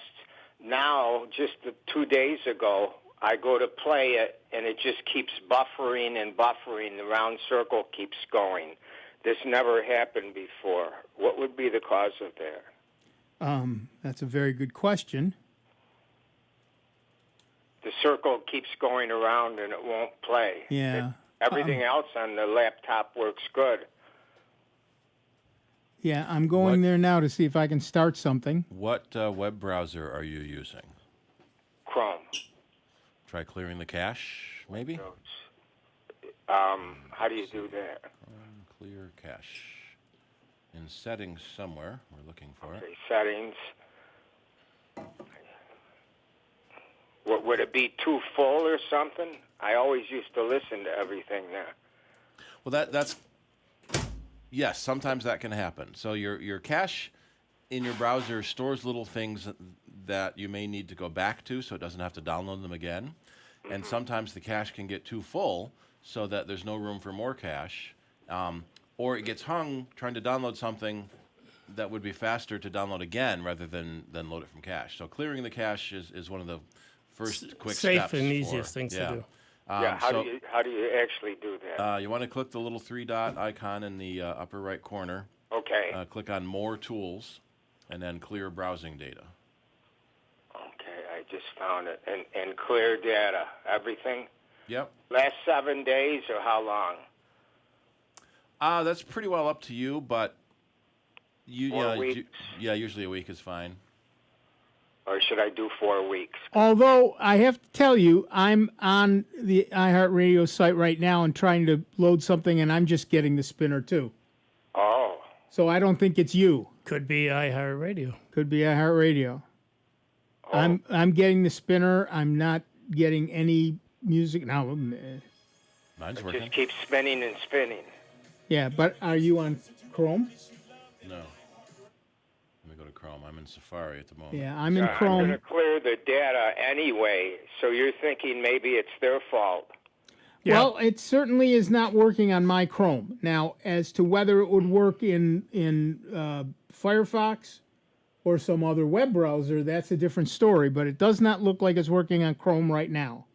Now, just 2 days ago, I go to play it, and it just keeps buffering and buffering. The round circle keeps going. This never happened before. What would be the cause of that? That's a very good question. The circle keeps going around and it won't play. Yeah. Everything else on the laptop works good. Yeah, I'm going there now to see if I can start something. What web browser are you using? Chrome. Try clearing the cache, maybe? How do you do that? Clear cache. In settings somewhere, we're looking for it. Settings. What, would it be too full or something? I always used to listen to everything there. Well, that's yes. Sometimes that can happen. So your cache in your browser stores little things that you may need to go back to, so it doesn't have to download them again. And sometimes the cache can get too full, so that there's no room for more cache, or it gets hung trying to download something that would be faster to download again rather than load it from cache. So clearing the cache is one of the first quick safe steps. and easiest things to do. How do you actually do that? You want to click the little 3-dot icon in the upper right corner. Okay. Click on More Tools, and then Clear Browsing Data. Okay, I just found it. And clear data, everything? Yep. Last 7 days or how long? That's pretty well up to you, but weeks? Usually a week is fine. Or should I do 4 weeks? Although I have to tell you, I'm on the iHeartRadio site right now and trying to load something, and I'm just getting the spinner too. Oh. So I don't think it's you. Could be iHeartRadio. Could be iHeartRadio. Oh. I'm getting the spinner. I'm not getting any music now. Mine's working. Just keeps spinning and spinning. Yeah, but are you on Chrome? No. Let me go to Chrome. I'm in Safari at the moment. Yeah, I'm in I'm Chrome. going to clear the data anyway, so you're thinking maybe it's their fault. Yeah. Well, it certainly is not working on my Chrome. Now, as to whether it would work in Firefox or some other web browser, that's a different story, but it does not look like it's working on Chrome right now.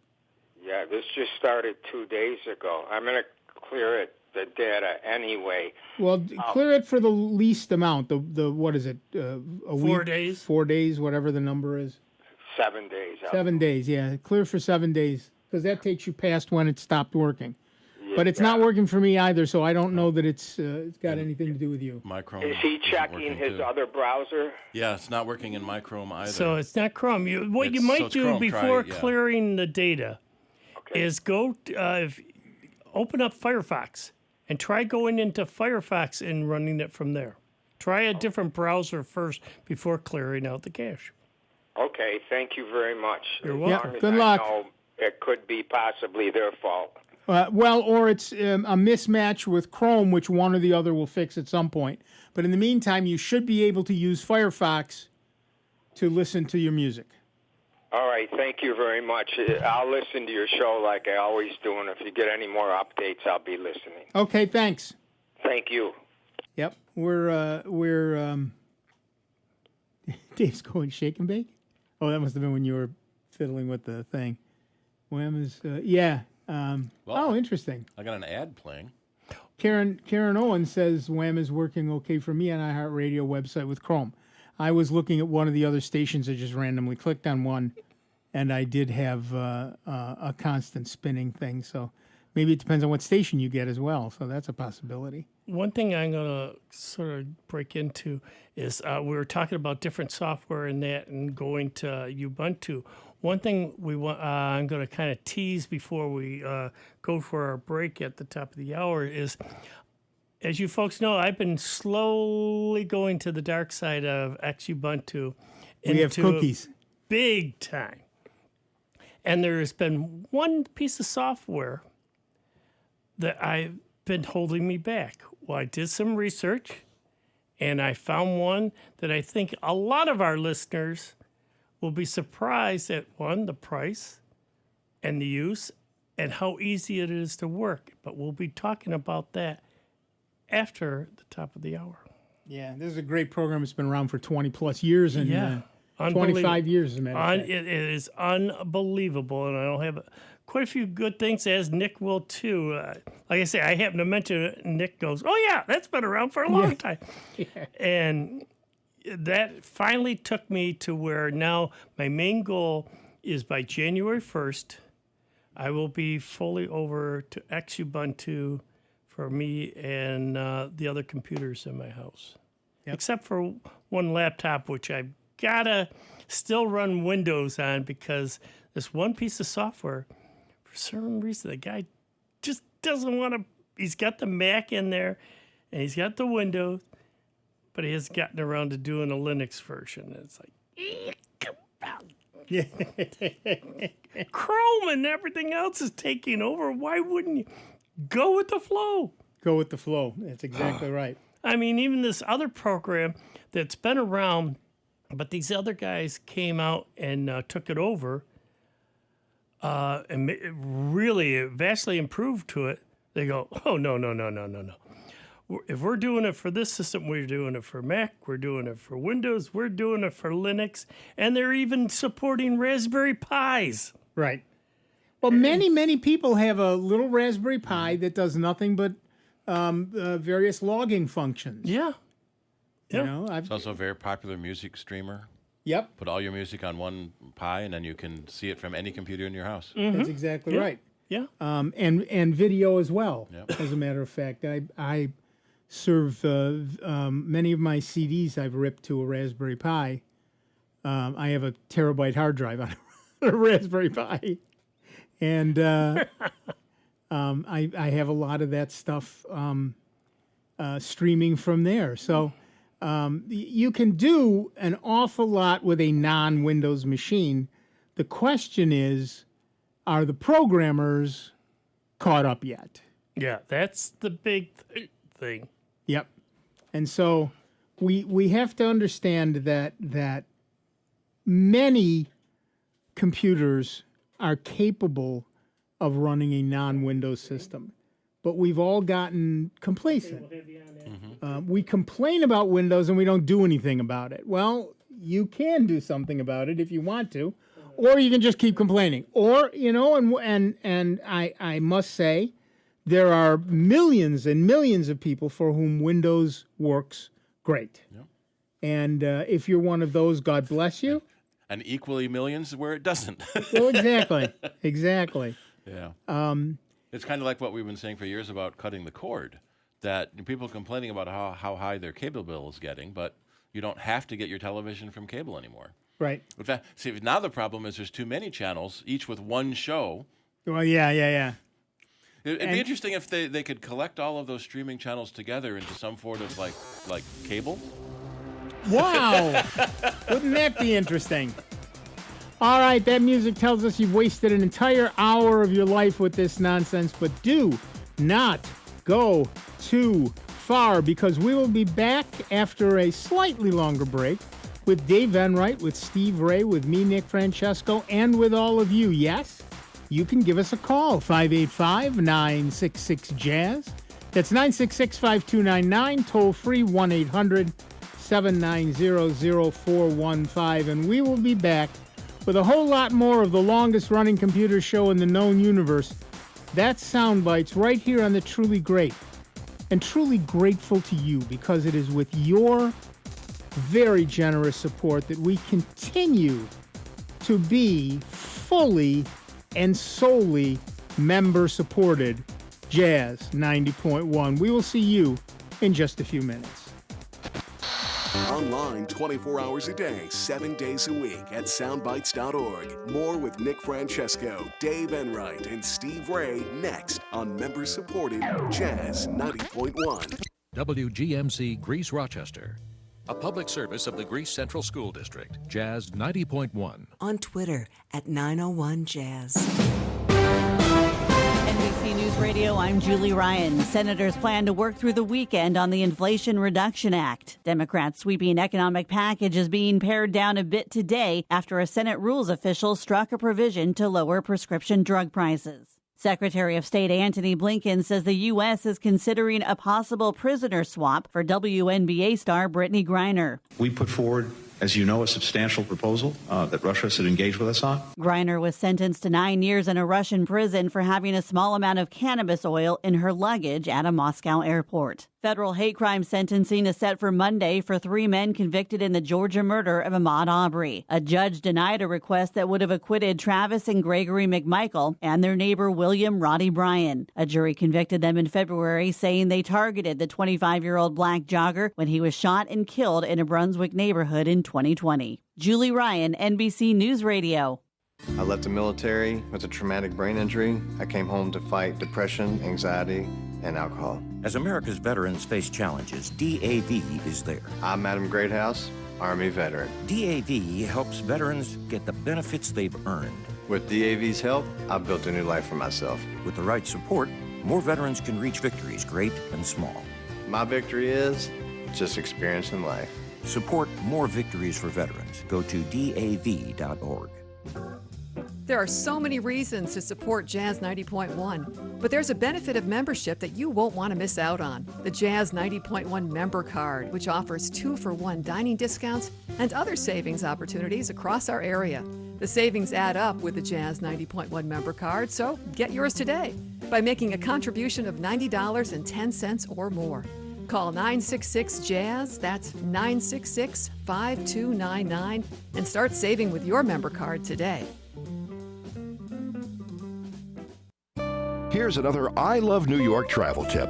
Yeah, this just started 2 days ago. I'm going to clear the data anyway. Well, clear it for the least amount. The what is it? A 4 week? days? 4 days, whatever the number is. 7 days. 7 days, yeah. Clear for 7 days, because that takes you past when it stopped working. But it's not working for me either, so I don't know that it's got anything to do with you. My Chrome Is he isn't checking working, his too. other browser? Yeah, it's not working in my Chrome either. So it's not Chrome. What you So might it's do Chrome. before Try, yeah. clearing the data is go open up Firefox and try going into Firefox and running it from there. Try a different browser first before clearing out the cache. Okay, thank you very much. You're As welcome. long as Good I luck. know it could be possibly their fault. Well, or it's a mismatch with Chrome, which one or the other will fix at some point. But in the meantime, you should be able to use Firefox to listen to your music. All right, thank you very much. I'll listen to your show like I always do, and if you get any more updates, I'll be listening. Okay, thanks. Thank you. Yep, we're Dave's going shake and bake. Oh, that must have been when you were fiddling with the thing. Wham is oh, interesting. I got an ad playing. Karen Owen says Wham is working okay for me on iHeartRadio website with Chrome. I was looking at one of the other stations. I just randomly clicked on one, and I did have a constant spinning thing. So maybe it depends on what station you get as well. So that's a possibility. One thing I'm going to sort of break into is we were talking about different software and that and going to Ubuntu. One thing I'm going to kind of tease before we go for our break at the top of the hour is, as you folks know, I've been slowly going to the dark side of Xubuntu. We have cookies. Big time. And there has been one piece of software that I've been holding me back. Well, I did some research, and I found one that I think a lot of our listeners will be surprised at, one, the price and the use and how easy it is to work. But we'll be talking about that after the top of the hour. Yeah, this is a great program. It's been around for 20 plus years and 25 years, as a matter of fact. It is unbelievable, and I'll have quite a few good things, as Nick will too. Like I say, I happen to mention it, and Nick goes, "Oh yeah, that's been around for a long time." Yeah. And that finally took me to where now my main goal is by January 1st, I will be fully over to Xubuntu for me and the other computers in my house. Yep. Except for one laptop, which I've got to still run Windows on because this one piece of software, for some reason, the guy just doesn't want to. He's got the Mac in there, and he's got the Windows, but he hasn't gotten around to doing a Linux version. It's like, come on. Yeah. Chrome and everything else is taking over. Why wouldn't you go with the flow? Go with the flow. That's exactly right. I mean, even this other program that's been around, but these other guys came out and took it over and really vastly improved to it. They go, oh, no. If we're doing it for this system, we're doing it for Mac, we're doing it for Windows, we're doing it for Linux, and they're even supporting Raspberry Pis. Right. Well, many people have a little Raspberry Pi that does nothing but various logging functions. Yeah. You know, it's also a very popular music streamer. Yep. Put all your music on one Pi, and then you can see it from any computer in your house. Mm-hmm. That's exactly right. Yeah. And video as well. Yep. As a matter of fact, I serve many of my CDs I've ripped to a Raspberry Pi. I have a terabyte hard drive on a Raspberry Pi, and I have a lot of that stuff streaming from there. So you can do an awful lot with a non-Windows machine. The question is, are the programmers caught up yet? Yeah, that's the big thing. Yep. And so we have to understand that many computers are capable of running a non-Windows system, but we've all gotten complacent. We complain about Windows and we don't do anything about it. Well, you can do something about it if you want to, or you can just keep complaining. Or, you know, and I must say, there are millions and millions of people for whom Windows works great. Yep. And if you're one of those, God bless you. And equally millions where it doesn't. Well, exactly. Yeah. It's kind of like what we've been saying for years about cutting the cord, that people complaining about how high their cable bill is getting, but you don't have to get your television from cable anymore. Right. In fact, see, now the problem is there's too many channels, each with one show. Well, yeah. It'd be interesting if they could collect all of those streaming channels together into some sort of like cable. Wow. Wouldn't that be interesting? All right, that music tells us you've wasted an entire hour of your life with this nonsense, but do not go too far, because we will be back after a slightly longer break with Dave Enright, with Steve Ray, with me, Nick Francesco, and with all of you. Yes, you can give us a call, 585-966-JAZZ. That's 966-5299, toll free 1-800-790-0415, and we will be back with a whole lot more of the longest running computer show in the known universe. That's Sound Bytes right here on the truly great and truly grateful to you because it is with your very generous support that we continue to be fully and solely member-supported Jazz 90.1. We will see you in just a few minutes. Online 24 hours a day, 7 days a week at soundbytes.org. More with Nick Francesco, Dave Enright, and Steve Ray next on member-supported Jazz 90.1. WGMC Greece Rochester. A public service of the Greece Central School District. Jazz 90.1. On Twitter at 901jazz. NBC News Radio, I'm Julie Ryan. Senators plan to work through the weekend on the Inflation Reduction Act. Democrats' sweeping economic package is being pared down a bit today after a Senate rules official struck a provision to lower prescription drug prices. Secretary of State Antony Blinken says the U.S. is considering a possible prisoner swap for WNBA star Brittany Griner. We put forward, as you know, a substantial proposal that Russia should engage with us on. Griner was sentenced to 9 years in a Russian prison for having a small amount of cannabis oil in her luggage at a Moscow airport. Federal hate crime sentencing is set for Monday for 3 men convicted in the Georgia murder of Ahmaud Arbery. A judge denied a request that would have acquitted Travis and Gregory McMichael and their neighbor William Roddy Bryan. A jury convicted them in February, saying they targeted the 25-year-old black jogger when he was shot and killed in a Brunswick neighborhood in 2020. Julie Ryan, NBC News Radio. I left the military with a traumatic brain injury. I came home to fight depression, anxiety, and alcohol. As America's veterans face challenges, DAV is there. I'm Madam Greathouse, Army veteran. DAV helps veterans get the benefits they've earned. With DAV's help, I've built a new life for myself. With the right support, more veterans can reach victories, great and small. My victory is just experiencing life. Support more victories for veterans. Go to DAV.org. There are so many reasons to support Jazz 90.1, but there's a benefit of membership that you won't want to miss out on. The Jazz 90.1 member card, which offers 2-for-1 dining discounts and other savings opportunities across our area. The savings add up with the Jazz 90.1 member card, so get yours today by making a contribution of $90.10 or more. Call 966-JAZZ, that's 966-5299, and start saving with your member card today. Here's another I Love New York travel tip.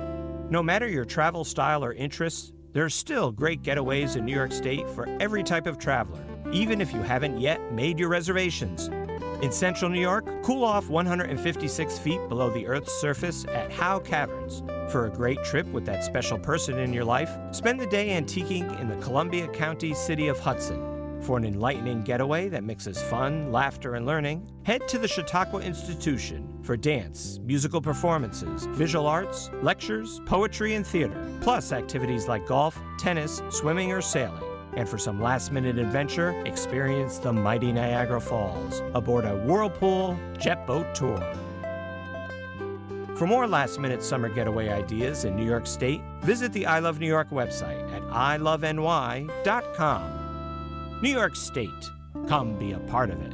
No matter your travel style or interests, there's still great getaways in New York State for every type of traveler, even if you haven't yet made your reservations. In central New York, cool off 156 feet below the Earth's surface at Howe Caverns. For a great trip with that special person in your life, spend the day antiquing in the Columbia County city of Hudson. For an enlightening getaway that mixes fun, laughter, and learning, head to the Chautauqua Institution for dance, musical performances, visual arts, lectures, poetry, and theater, plus activities like golf, tennis, swimming, or sailing. And for some last-minute adventure, experience the mighty Niagara Falls aboard a Whirlpool jet boat tour. For more last-minute summer getaway ideas in New York State, visit the I Love New York website at iloveny.com. New York State. Come be a part of it.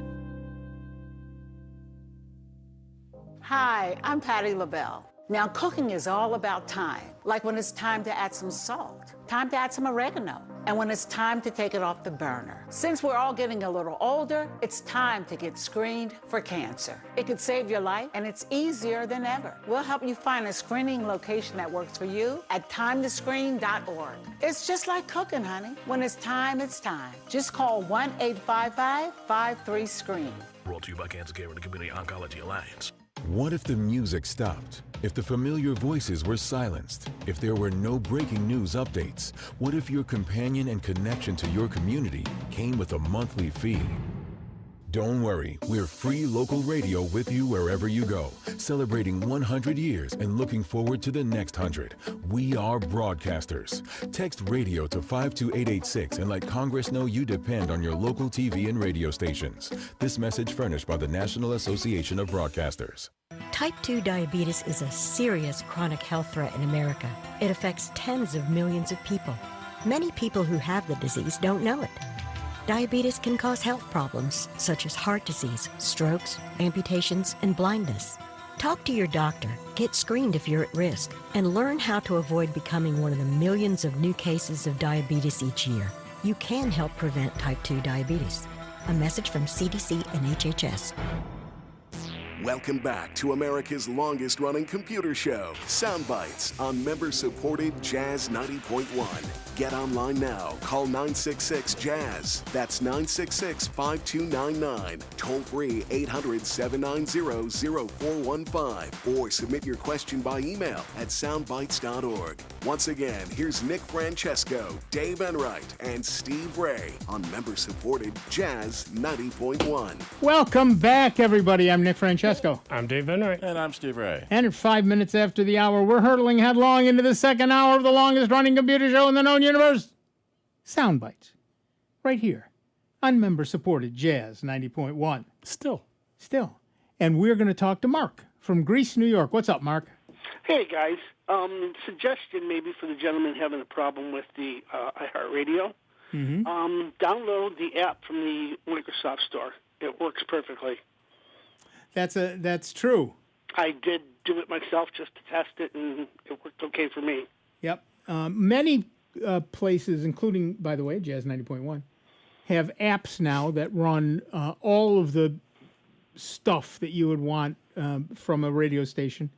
Hi, I'm Patti LaBelle. Now, cooking is all about time. Like when it's time to add some salt, time to add some oregano, and when it's time to take it off the burner. Since we're all getting a little older, it's time to get screened for cancer. It could save your life, and it's easier than ever. We'll help you find a screening location that works for you at timetoscreen.org. It's just like cooking, honey. When it's time, it's time. Just call 1-855-53-SCREEN. Brought to you by Kansas Care and the Community Oncology Alliance. What if the music stopped? If the familiar voices were silenced? If there were no breaking news updates? What if your companion and connection to your community came with a monthly fee? Don't worry, we're free local radio with you wherever you go, celebrating 100 years and looking forward to the next 100. We are broadcasters. Text radio to 52886 and let Congress know you depend on your local TV and radio stations. This message furnished by the National Association of Broadcasters. Type 2 diabetes is a serious chronic health threat in America. It affects tens of millions of people. Many people who have the disease don't know it. Diabetes can cause health problems such as heart disease, strokes, amputations, and blindness. Talk to your doctor, get screened if you're at risk, and learn how to avoid becoming one of the millions of new cases of diabetes each year. You can help prevent type 2 diabetes. A message from CDC and HHS. Welcome back to America's longest-running computer show, Sound Bytes, on member-supported Jazz 90.1. Get online now. Call 966-JAZZ. That's 966-5299. Toll-free 800-790-0415. Or submit your question by email at soundbytes.org. Once again, here's Nick Francesco, Dave Enright, and Steve Ray on member-supported Jazz 90.1. Welcome back, everybody. I'm Nick Francesco. I'm Dave Enright. And I'm Steve Ray. And at 5 minutes after the hour, we're hurtling headlong into the second hour of the longest-running computer show in the known universe, Sound Bytes, right here on member-supported Jazz 90.1. Still. And we're going to talk to Mark from Greece, New York. What's up, Mark? Hey, guys. Suggestion maybe for the gentleman having a problem with the iHeartRadio. Mm-hmm. Download the app from the Microsoft Store. It works perfectly. That's true. I did do it myself just to test it, and it worked okay for me. Yep. Many places, including, by the way, Jazz 90.1, have apps now that run all of the stuff that you would want from a radio station.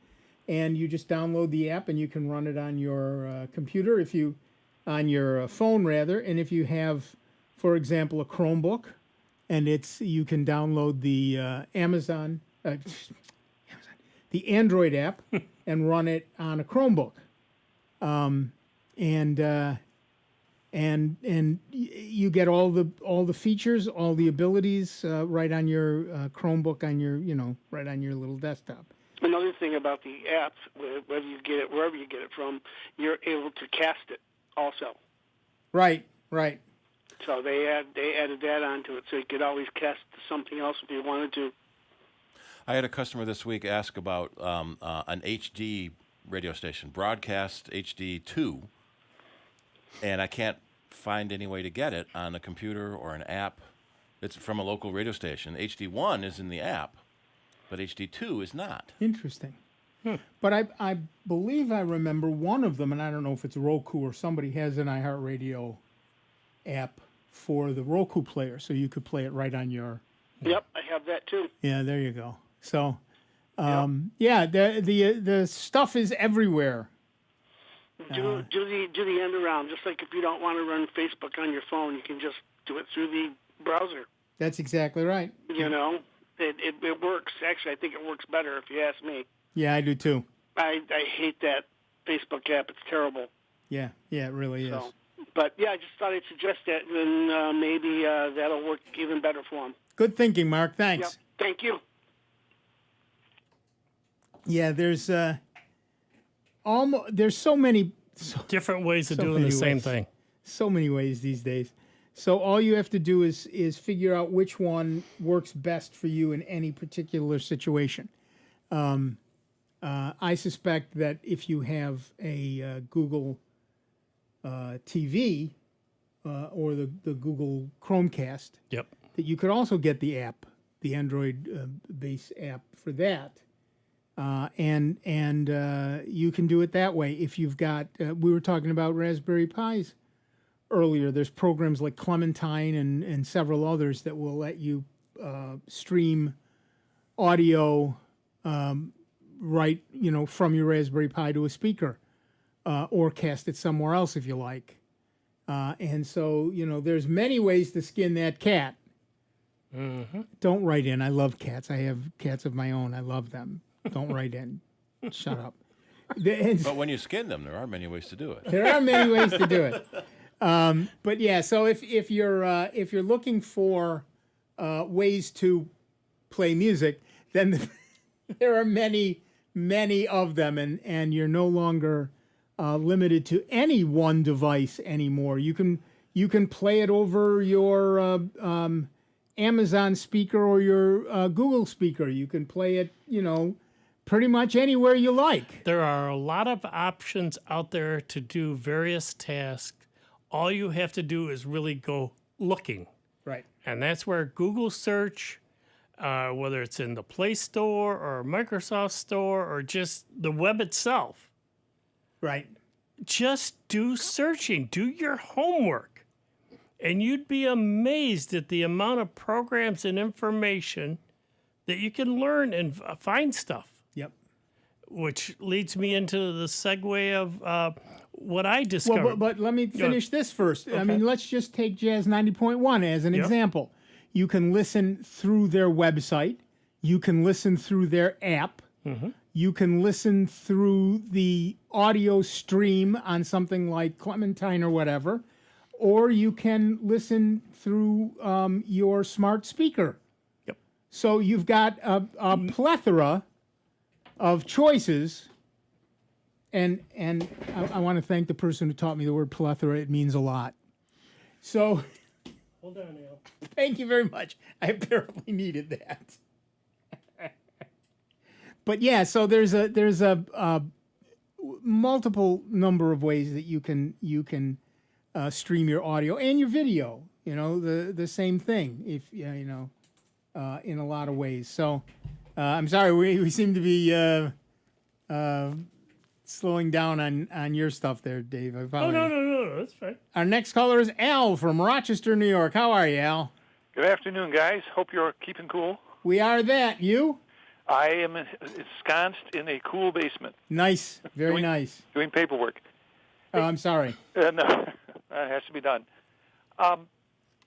And you just download the app, and you can run it on your computer, on your phone, rather. And if you have, for example, a Chromebook, and you can download the the Android app and run it on a Chromebook, and you get all the features, all the abilities right on your Chromebook, right on your little desktop. Another thing about the apps, whether you get it wherever you get it from, you're able to cast it also. Right. So they added that onto it, so you could always cast to something else if you wanted to. I had a customer this week ask about an HD radio station, Broadcast HD2, and I can't find any way to get it on a computer or an app. It's from a local radio station. HD1 is in the app, but HD2 is not. Interesting. But I believe I remember one of them, and I don't know if it's Roku or somebody has an iHeartRadio app for the Roku player, so you could play it right on your... Yep, I have that too. Yeah, there you go. So, yeah, the stuff is everywhere. Do the end around, just like if you don't want to run Facebook on your phone, you can just do it through the browser. That's exactly right. You know, it works. Actually, I think it works better if you ask me. Yeah, I do too. I hate that Facebook app. It's terrible. Yeah, it really is. But yeah, I just thought I'd suggest that, and maybe that'll work even better for them. Good thinking, Mark. Thanks. Yep. Thank you. Yeah, there's so many different ways of doing the same thing. So many ways these days. So all you have to do is figure out which one works best for you in any particular situation. I suspect that if you have a Google TV or the Google Chromecast, yep, that you could also get the app, the Android-based app for that, and you can do it that way. If you've got, we were talking about Raspberry Pis earlier. There's programs like Clementine and several others that will let you stream audio right, from your Raspberry Pi to a speaker, or cast it somewhere else if you like. And so, there's many ways to skin that cat. Mm-hmm. Don't write in. I love cats. I have cats of my own. I love them. Don't write in. Shut up. But when you skin them, there are many ways to do it. There are many ways to do it. But yeah, so if you're looking for ways to play music, then there are many of them, and you're no longer limited to any one device anymore. You can play it over your Amazon speaker or your Google speaker. You can play it, pretty much anywhere you like. There are a lot of options out there to do various tasks. All you have to do is really go looking. Right. And that's where Google search whether it's in the Play Store or Microsoft Store or just the web itself. Right. Just do searching. Do your homework. And you'd be amazed at the amount of programs and information that you can learn and find stuff. Yep. Which leads me into the segue of what I discovered. Well, but let me finish this first. I Okay. mean, let's just take Jazz 90.1 as an Yep. example. You can listen through their website. You can listen through their app. You can listen through the audio stream on something like Clementine or whatever, or you can listen through your smart speaker. Yep. So you've got a plethora of choices, and I want to thank the person who taught me the word plethora. It means a lot. So Hold on, Al. thank you very much. I apparently needed that. But yeah, so there's a multiple number of ways that you can stream your audio and your video. You know, the same thing. If you know, in a lot of ways. So I'm sorry, we seem to be slowing down on your stuff there, Dave. I Oh, apologize. no, that's fine. Our next caller is Al from Rochester, New York. How are you, Al? Good afternoon, guys. Hope you're keeping cool. We are that. You? I am ensconced in a cool basement. Nice. Very nice. Doing paperwork. Oh, I'm sorry. No, that has to be done.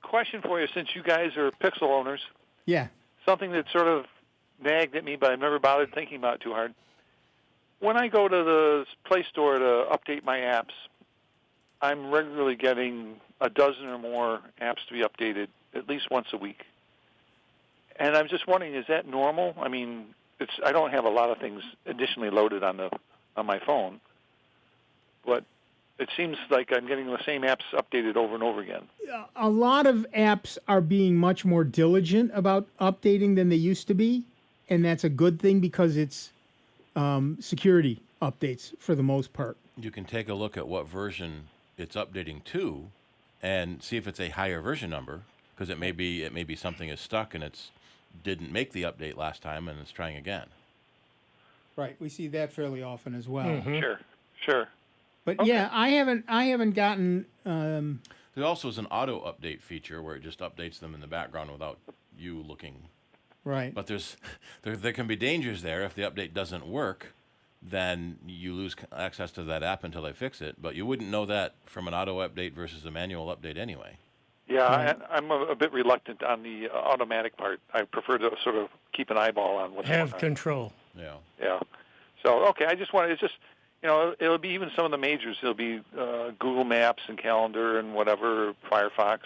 Question for you, since you guys are Pixel owners. Yeah. Something that sort of nagged at me, but I've never bothered thinking about it too hard. When I go to the Play Store to update my apps, I'm regularly getting a dozen or more apps to be updated at least once a week. And I'm just wondering, is that normal? I mean, I don't have a lot of things additionally loaded on my phone, but it seems like I'm getting the same apps updated over and over again. A lot of apps are being much more diligent about updating than they used to be, and that's a good thing because it's security updates for the most part. You can take a look at what version it's updating to and see if it's a higher version number, because it may be something is stuck and it's didn't make the update last time and it's trying again. Right, we see that fairly often as well. Mm-hmm. Sure. But okay. Yeah, I haven't gotten. There also is an auto update feature where it just updates them in the background without you looking. Right. But there can be dangers there. If the update doesn't work, then you lose access to that app until they fix it. But you wouldn't know that from an auto update versus a manual update anyway. Yeah, right. I'm a bit reluctant on the automatic part. I prefer to sort of keep an eyeball on what's going on. Have control. Yeah. So, okay, I just wanted, it's just, it'll be even some of the majors. It'll be Google Maps and Calendar and whatever, Firefox.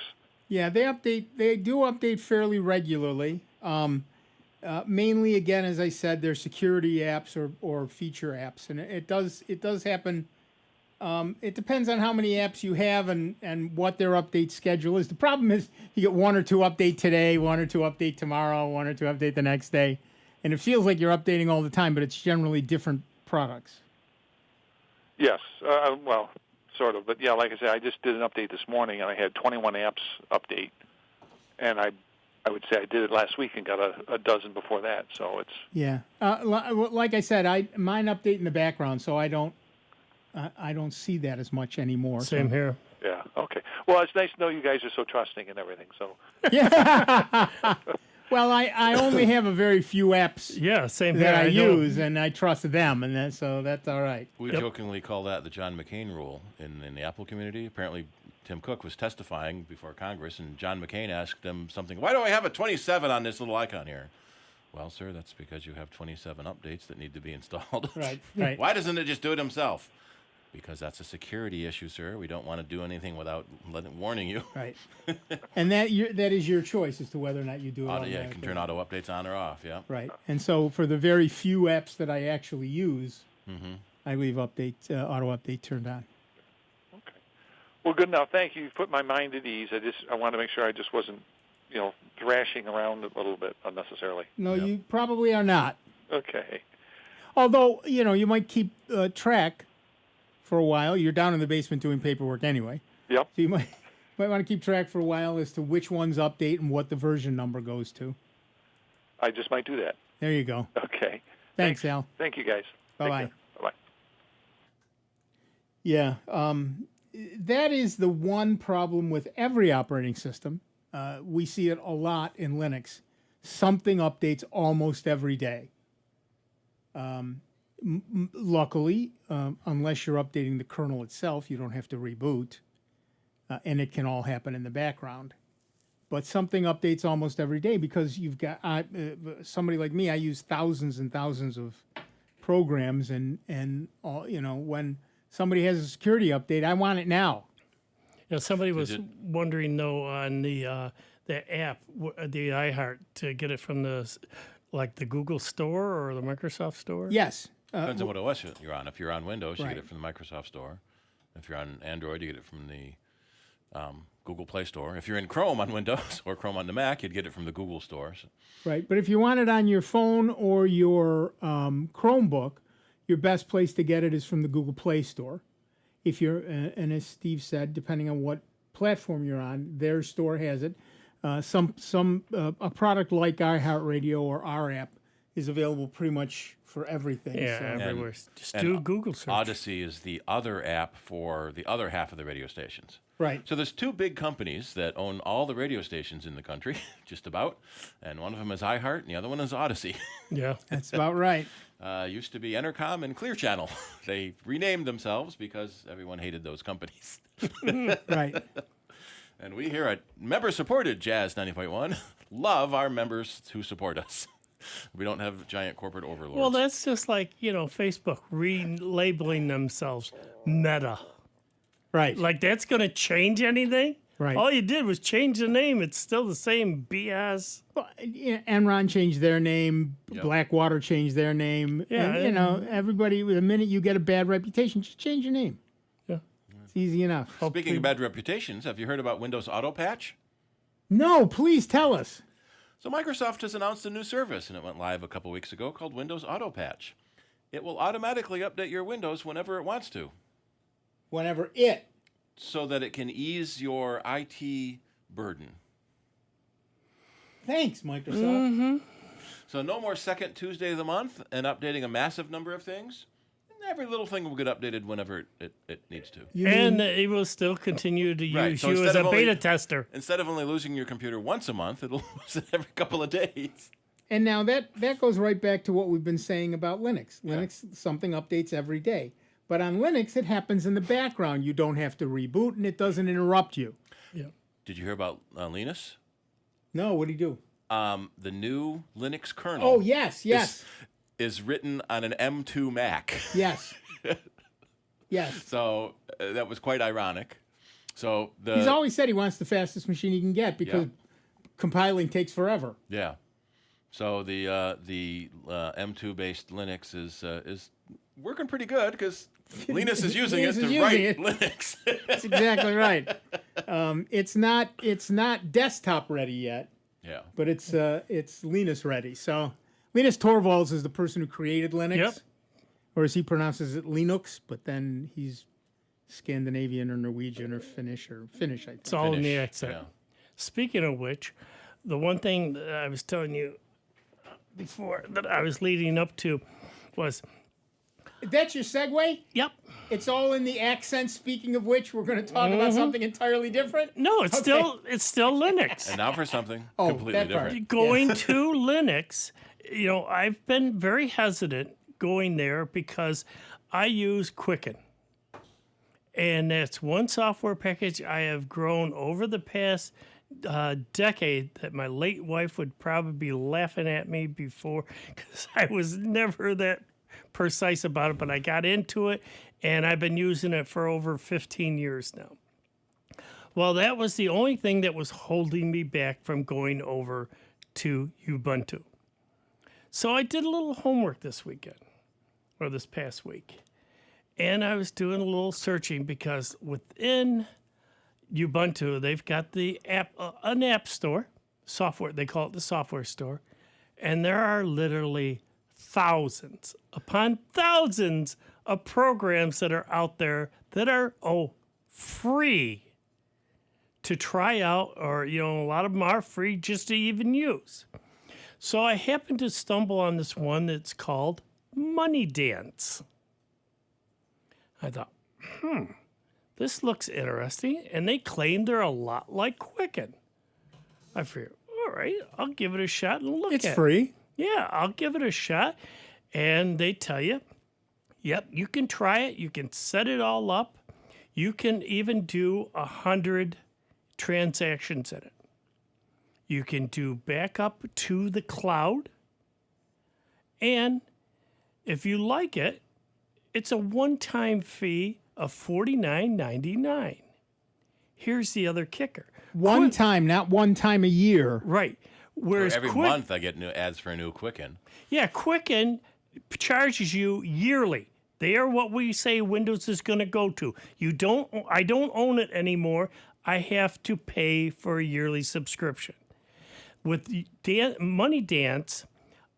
Yeah, they do update fairly regularly. Mainly, again, as I said, they're security apps or feature apps. And it does happen. It depends on how many apps you have and what their update schedule is. The problem is you get one or two update today, one or two update tomorrow, one or two update the next day. And it feels like you're updating all the time, but it's generally different products. Yes, well, sort of. But, yeah, like I said, I just did an update this morning, and I had 21 apps update. And I would say I did it last week and got a dozen before that. So it's... Yeah. Like I said, mine update in the background, so I don't see that as much anymore. Same here. Yeah, okay. Well, it's nice to know you guys are so trusting and everything. So yeah. Well, I only have a very few apps same that here. I use, and I trust them, and so that's all right. We jokingly call that the John McCain rule in the Apple community. Apparently, Tim Cook was testifying before Congress, and John McCain asked him something, why do I have a 27 on this little icon here? Well, sir, that's because you have 27 updates that need to be installed. Right. Why doesn't it just do it himself? Because that's a security issue, sir. We don't want to do anything without warning you. Right. And that is your choice as to whether or not you do it. Yeah, you can turn auto updates on or off, yeah. Right. And so for the very few apps that I actually use, I leave auto update turned on. Okay. Well, good enough. Thank you. You've put my mind at ease. I wanted to make sure I just wasn't, thrashing around a little bit unnecessarily. No, you probably are not. Okay. Although, you might keep track for a while. You're down in the basement doing paperwork anyway. Yep. So you might want to keep track for a while as to which ones update and what the version number goes to. I just might do that. There you go. Okay. Thanks, Al. Thank you, guys. Bye-bye. Bye-bye. Yeah, that is the one problem with every operating system. We see it a lot in Linux. Something updates almost every day. Luckily, unless you're updating the kernel itself, you don't have to reboot, and it can all happen in the background. But something updates almost every day because you've got somebody like me. I use thousands and thousands of programs, and all, when somebody has a security update, I want it now. Somebody was wondering though on the app, the iHeart, to get it from the Google Store or the Microsoft Store. Yes. Depends on what OS you're on. If you're on Windows, you get it from the Microsoft Store. If you're on Android, you get it from the Google Play Store. If you're in Chrome on Windows or Chrome on the Mac, you'd get it from the Google Store. So. Right, but if you want it on your phone or your Chromebook, your best place to get it is from the Google Play Store. If you're, and as Steve said, depending on what platform you're on, their store has it. A product like iHeartRadio or our app is available pretty much for everything. Yeah, so. everywhere. Just do Google search. Odyssey is the other app for the other half of the radio stations. Right. So there's two big companies that own all the radio stations in the country, just about, and one of them is iHeart, and the other one is Odyssey. Yeah, that's about right. Used to be Entercom and Clear Channel. They renamed themselves because everyone hated those companies. Right. And we here at member-supported Jazz 90.1 love our members who support us. We don't have giant corporate overlords. Well, that's just like, Facebook relabeling themselves Meta. Right. Like, that's going to change anything? Right. All you did was change the name. It's still the same BS. Well, Enron changed their name. Yep. Blackwater changed their name. Yeah. And, everybody, the minute you get a bad reputation, just change your name. Yeah. It's easy enough. Speaking of bad reputations, have you heard about Windows Auto Patch? No, please tell us. So Microsoft has announced a new service, and it went live a couple weeks ago, called Windows Auto Patch. It will automatically update your Windows whenever it wants to. Whenever it. So that it can ease your IT burden. Thanks, Microsoft. Mm-hmm. So no more second Tuesday of the month and updating a massive number of things. Every little thing will get updated whenever it needs to. And it will still continue to use you as a beta tester. Instead of only losing your computer once a month, it'll lose it every couple of days. And now that goes right back to what we've been saying about Linux. Linux, something updates every day. But on Linux, it happens in the background. You don't have to reboot, and it doesn't interrupt you. Yeah. Did you hear about Linus? No, what did he do? The new Linux kernel. Oh, yes. Is written on an M2 Mac. Yes. Yes. So that was quite ironic. So he's always said he wants the fastest machine he can get because compiling takes forever. Yeah. So the M2 based Linux is working pretty good because Linus is using it to write Linux. That's exactly right. It's not desktop ready yet. Yeah. But it's Linus ready. So Linus Torvalds is the person who created Linux. Yep. Or as he pronounces it, Linux, but then he's Scandinavian or Norwegian or Finnish, I think. It's all in the accent. Yeah. Speaking of which, the one thing that I was telling you before that I was leading up to was... That's your segue? Yep. It's all in the accent. Speaking of which, we're going to talk about something entirely different? No, it's still Linux. And now for something completely different. Going to Linux, I've been very hesitant going there because I use Quicken. And that's one software package I have grown over the past decade that my late wife would probably be laughing at me before because I was never that precise about it, but I got into it and I've been using it for over 15 years now. Well, that was the only thing that was holding me back from going over to Ubuntu. So I did a little homework this weekend, or this past week, and I was doing a little searching because within Ubuntu, they've got the app, an app store, software, they call it the software store, and there are literally thousands upon thousands of programs that are out there that are free to try out, or a lot of them are free just to even use. So I happened to stumble on this one that's called Money Dance. I thought, this looks interesting, and they claim they're a lot like Quicken. I figured, all right, I'll give it a shot and look at it. It's free. Yeah, I'll give it a shot. And they tell you, yep, you can try it. You can set it all up. You can even do 100 transactions in it. You can do backup to the cloud. And if you like it, it's a one-time fee of $49.99. Here's the other kicker. One time, not one time a year. Right. Whereas every month I get new ads for a new Quicken. Yeah, Quicken charges you yearly. They are what we say Windows is going to go to. I don't own it anymore. I have to pay for a yearly subscription. With Money Dance,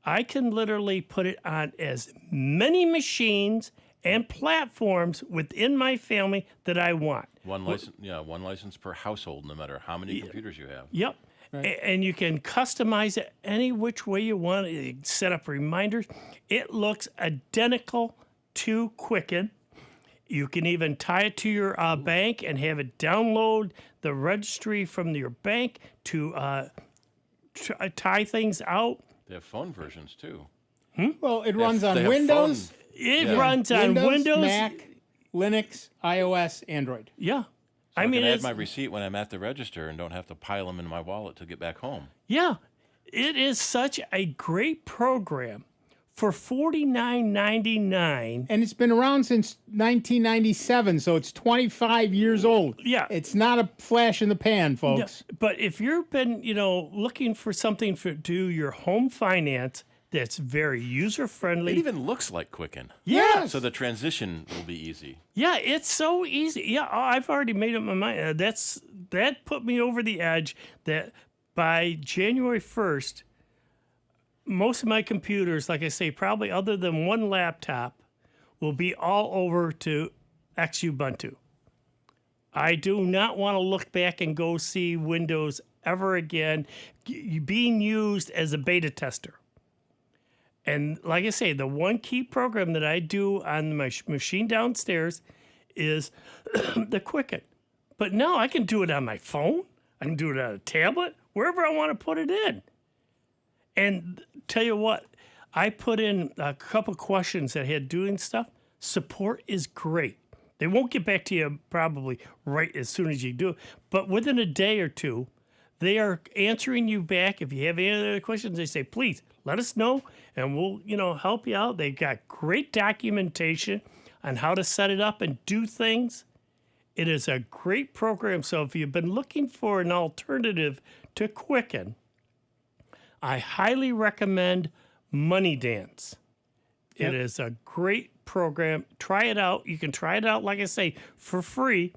I can literally put it on as many machines and platforms within my family that I want. One license per household, no matter how many computers you have. Yep. Right. And you can customize it any which way you want. You set up reminders. It looks identical to Quicken. You can even tie it to your bank and have it download the registry from your bank to tie things out. They have phone versions too. Well, it runs on Windows. It runs on Windows, Mac, Linux, iOS, Android. Yeah. So I can add my receipt when I'm at the register and don't have to pile them in my wallet to get back home. Yeah. It is such a great program for $49.99. And it's been around since 1997, so it's 25 years old. Yeah. It's not a flash in the pan, folks. Yeah. But if you've been, looking for something to do your home finance that's very user-friendly. It even looks like Quicken. Yes. So the transition will be easy. Yeah, it's so easy. Yeah, I've already made up my mind. That put me over the edge that by January 1st, most of my computers, like I say, probably other than one laptop, will be all over to Xubuntu. I do not want to look back and go see Windows ever again being used as a beta tester. And like I say, the one key program that I do on my machine downstairs is the Quicken. But now I can do it on my phone. I can do it on a tablet, wherever I want to put it in. And tell you what, I put in a couple questions that had doing stuff. Support is great. They won't get back to you probably right as soon as you do it. But within a day or two, they are answering you back. If you have any other questions, they say, please let us know and we'll, help you out. They've got great documentation on how to set it up and do things. It is a great program. So if you've been looking for an alternative to Quicken, I highly recommend Money Dance. Yep. It is a great program. Try it out. You can try it out, like I say, for free.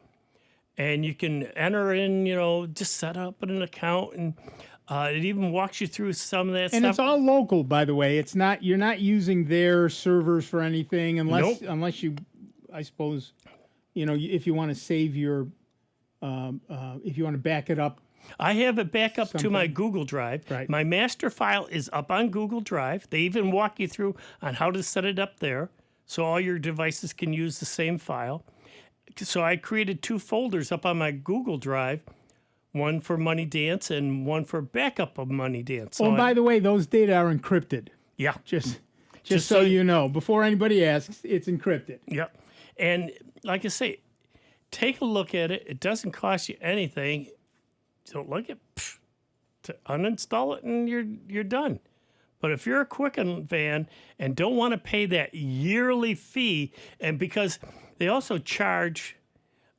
And you can enter in, just set up an account, and it even walks you through some of that stuff. And it's all local, by the way. It's not you're not using their servers for anything unless you, I suppose, if you want to save your, if you want to back it up. I have it back up to my Google Drive. Right. My master file is up on Google Drive. They even walk you through on how to set it up there, so all your devices can use the same file. So I created 2 folders up on my Google Drive, one for Money Dance and one for backup of Money Dance. So by the way, those data are encrypted. Yeah. Just so you know, before anybody asks, it's encrypted. Yep. And like I say, take a look at it. It doesn't cost you anything. Don't like it, to uninstall it and you're done. But if you're a Quicken fan and don't want to pay that yearly fee, and because they also charge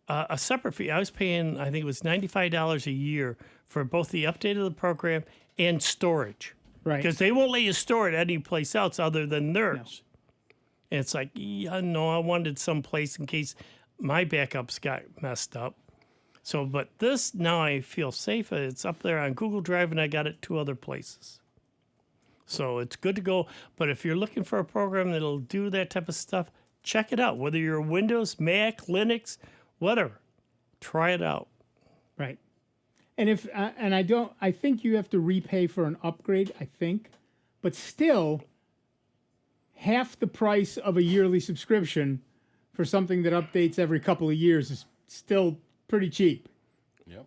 a separate fee. I was paying, I think it was $95 a year for both the update of the program and storage. Right. Because they won't let you store it any place else other than theirs. No. And it's like, I wanted some place in case my backups got messed up. So, but this, now I feel safe. It's up there on Google Drive, and I got it 2 other places. So it's good to go. But if you're looking for a program that'll do that type of stuff, check it out. Whether you're Windows, Mac, Linux, whatever, try it out. Right. And if I think you have to repay for an upgrade. I think, but still, half the price of a yearly subscription for something that updates every couple of years is still pretty cheap. Yep.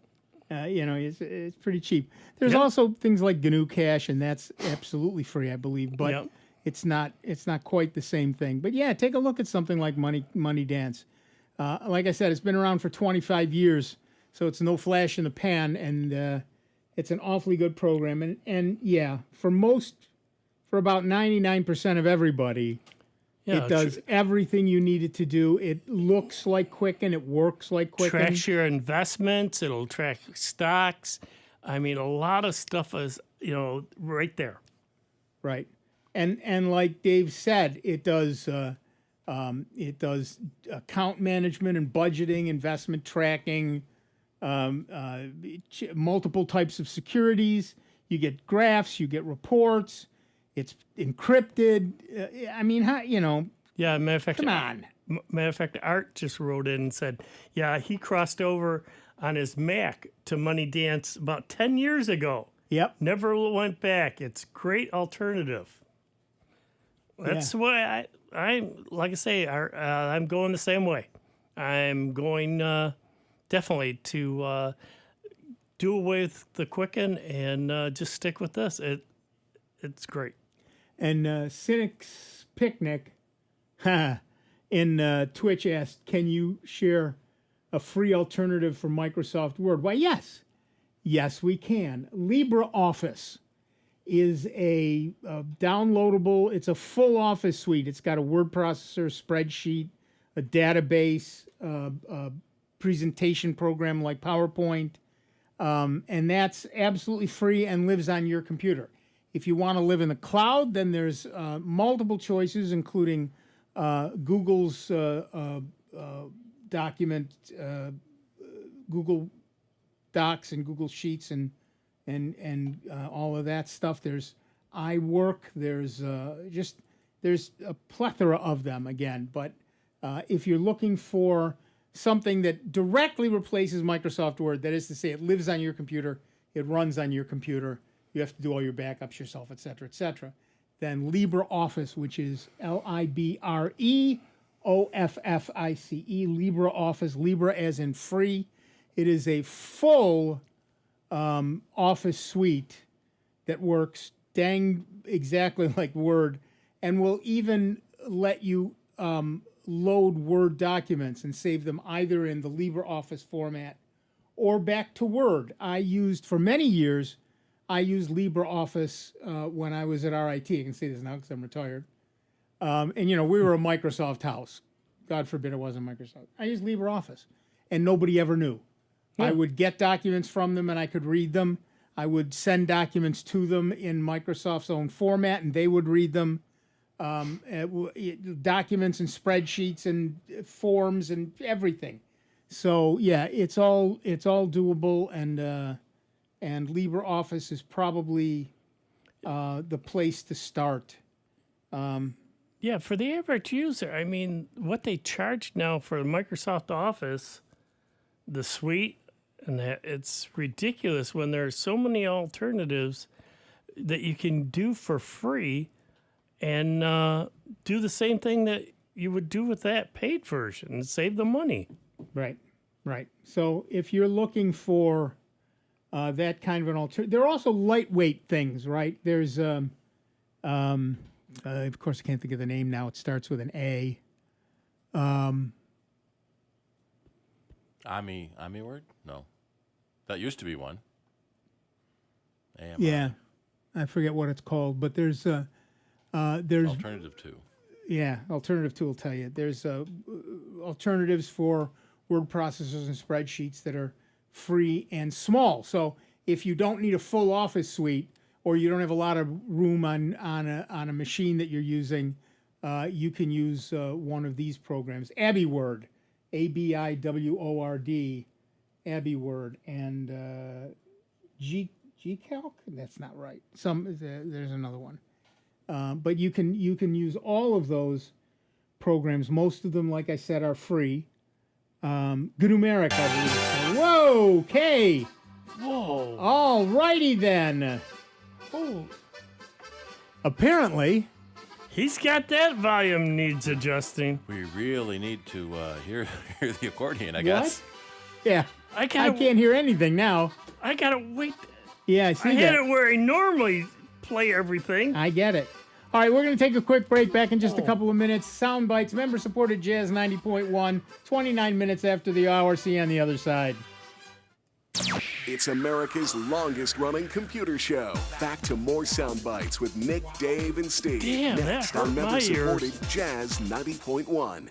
It's pretty cheap. There's also things like GNU Cache, and that's absolutely free, I believe, but it's not quite the same thing. But yeah, take a look at something like Money Dance. Like I said, it's been around for 25 years, so it's no flash in the pan, and it's an awfully good program. And yeah, for about 99% of everybody, it does everything you need it to do. It looks like Quicken. It works like Quicken. Tracks your investments. It'll track stocks. I mean, a lot of stuff is, right there. Right. And like Dave said, it does account management and budgeting, investment tracking, multiple types of securities. You get graphs, you get reports. It's encrypted. I mean, Yeah, matter of fact, come on. Matter of fact, Art just wrote in and said, yeah, he crossed over on his Mac to Money Dance about 10 years ago. Yep. Never went back. It's great alternative. That's why I'm like I say, I'm going the same way. I'm going definitely to do away with the Quicken and just stick with this. It's great. And Cynic's Picnic in Twitch asked, can you share a free alternative for Microsoft Word? Why, yes. Yes, we can. Libreoffice is a downloadable, it's a full Office suite. It's got a word processor, spreadsheet, a database, a presentation program like PowerPoint, and that's absolutely free and lives on your computer. If you want to live in the cloud, then there's multiple choices, including Google's document, Google Docs and Google Sheets and all of that stuff. There's iWork. There's a plethora of them again. But if you're looking for something that directly replaces Microsoft Word, that is to say, it lives on your computer, it runs on your computer, you have to do all your backups yourself, et cetera, then LibreOffice, which is LibreOffice, LibreOffice, Libre as in free. It is a full Office suite that works dang exactly like Word and will even let you load Word documents and save them either in the LibreOffice format or back to Word. For many years, I used LibreOffice when I was at RIT. I can say this now because I'm retired. And, we were a Microsoft house. God forbid it wasn't Microsoft. I used LibreOffice, and nobody ever knew. Yeah. I would get documents from them, and I could read them. I would send documents to them in Microsoft's own format, and they would read them. Documents and spreadsheets and forms and everything. So, yeah, it's all doable, and LibreOffice is probably the place to start. Yeah, for the average user, I mean, what they charge now for Microsoft Office, the suite, and that, it's ridiculous when there are so many alternatives that you can do for free and do the same thing that you would do with that paid version and save the money. Right. So if you're looking for that kind of an alternative. There are also lightweight things, right? There's, of course, I can't think of the name now. It starts with an A. Ami word? No. That used to be one. AMI. Yeah. I forget what it's called, but there's Alternative 2. Yeah, Alternative 2 will tell you. There's alternatives for word processors and spreadsheets that are free and small. So if you don't need a full Office suite or you don't have a lot of room on a machine that you're using, you can use one of these programs. AbiWord, ABIWORD, AbiWord, and GCalc. That's not right. There's another one, but you can use all of those programs. Most of them, like I said, are free. Numeric, I believe. Whoa, Kay! Whoa. All righty then. Oh. Apparently, he's got that volume needs adjusting. We really need to hear the accordion, I guess. Yeah. I can't hear anything now. I gotta wait. Yeah, I see I that. had it where I normally play everything. I get it. All right, we're going to take a quick break. Back in just a couple of minutes. Sound Bytes, member-supported Jazz 90.1, 29 minutes after the hour. See you on the other side. It's America's longest-running computer show. Back to more Sound Bytes with Nick, Dave, and Steve. Damn, next that hurt on my member-supported ears. Jazz 90.1.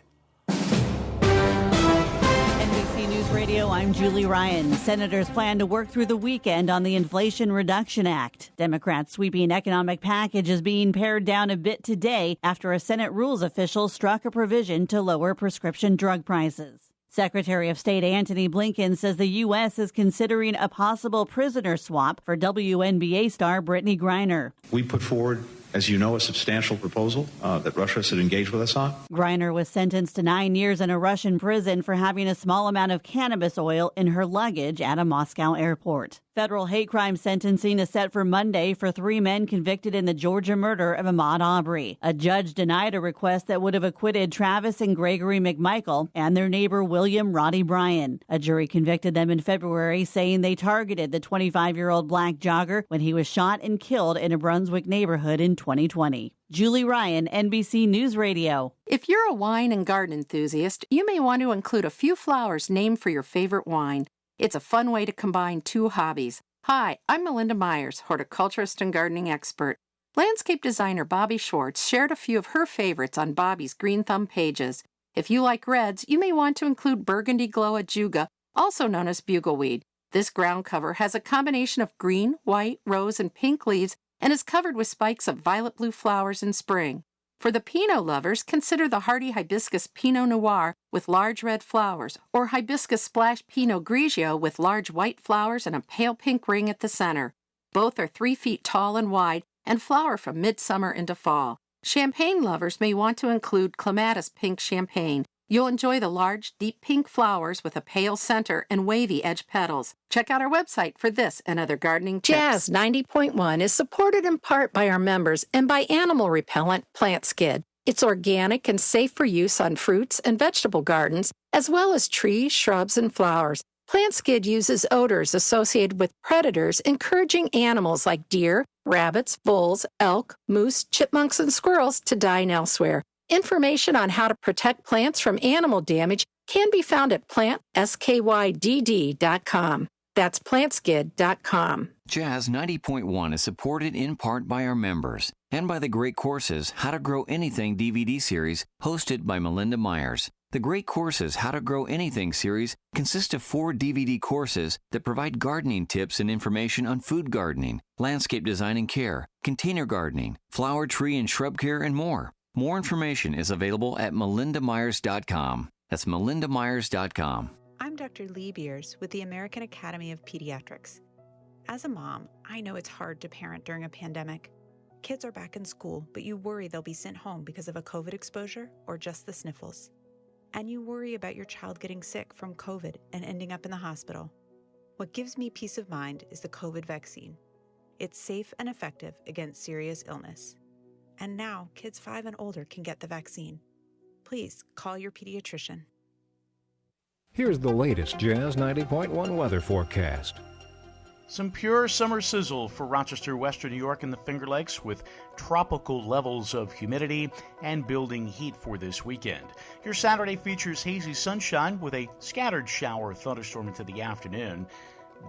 NBC News Radio, I'm Julie Ryan. Senators plan to work through the weekend on the Inflation Reduction Act. Democrats' sweeping economic package is being pared down a bit today after a Senate rules official struck a provision to lower prescription drug prices. Secretary of State Antony Blinken says the U.S. is considering a possible prisoner swap for WNBA star Brittany Griner. We put forward, as you know, a substantial proposal that Russia should engage with us on. Griner was sentenced to 9 years in a Russian prison for having a small amount of cannabis oil in her luggage at a Moscow airport. Federal hate crime sentencing is set for Monday for 3 men convicted in the Georgia murder of Ahmaud Arbery. A judge denied a request that would have acquitted Travis and Gregory McMichael and their neighbor William Roddy Bryan. A jury convicted them in February, saying they targeted the 25-year-old black jogger when he was shot and killed in a Brunswick neighborhood in 2020. Julie Ryan, NBC News Radio. If you're a wine and garden enthusiast, you may want to include a few flowers named for your favorite wine. It's a fun way to combine 2 hobbies. Hi, I'm Melinda Myers, horticulturist and gardening expert. Landscape designer Bobby Schwartz shared a few of her favorites on Bobby's Green Thumb pages. If you like reds, you may want to include Burgundy Glow Ajuga, also known as bugleweed. This ground cover has a combination of green, white, rose, and pink leaves and is covered with spikes of violet blue flowers in spring. For the Pinot lovers, consider the hardy hibiscus Pinot Noir with large red flowers, or hibiscus splash Pinot Grigio with large white flowers and a pale pink ring at the center. Both are 3 feet tall and wide and flower from midsummer into fall. Champagne lovers may want to include Clematis Pink Champagne. You'll enjoy the large, deep pink flowers with a pale center and wavy edge petals. Check out our website for this and other gardening tips. Jazz 90.1 is supported in part by our members and by animal repellent Plant Skid. It's organic and safe for use on fruits and vegetable gardens, as well as trees, shrubs, and flowers. Plant Skid uses odors associated with predators, encouraging animals like deer, rabbits, bulls, elk, moose, chipmunks, and squirrels to dine elsewhere. Information on how to protect plants from animal damage can be found at plantskydd.com. That's plantskid.com. Jazz 90.1 is supported in part by our members and by the Great Courses How to Grow Anything DVD series hosted by Melinda Myers. The Great Courses How to Grow Anything series consists of 4 DVD courses that provide gardening tips and information on food gardening, landscape design and care, container gardening, flower, tree, and shrub care, and more. More information is available at melindamyers.com. That's melindamyers.com. I'm Dr. Lee Beers with the American Academy of Pediatrics. As a mom, I know it's hard to parent during a pandemic. Kids are back in school, but you worry they'll be sent home because of a COVID exposure or just the sniffles. And you worry about your child getting sick from COVID and ending up in the hospital. What gives me peace of mind is the COVID vaccine. It's safe and effective against serious illness. And now, kids 5 and older can get the vaccine. Please call your pediatrician. Here's the latest Jazz 90.1 weather forecast. Some pure summer sizzle for Rochester, Western New York, and the Finger Lakes with tropical levels of humidity and building heat for this weekend. Your Saturday features hazy sunshine with a scattered shower or thunderstorm into the afternoon.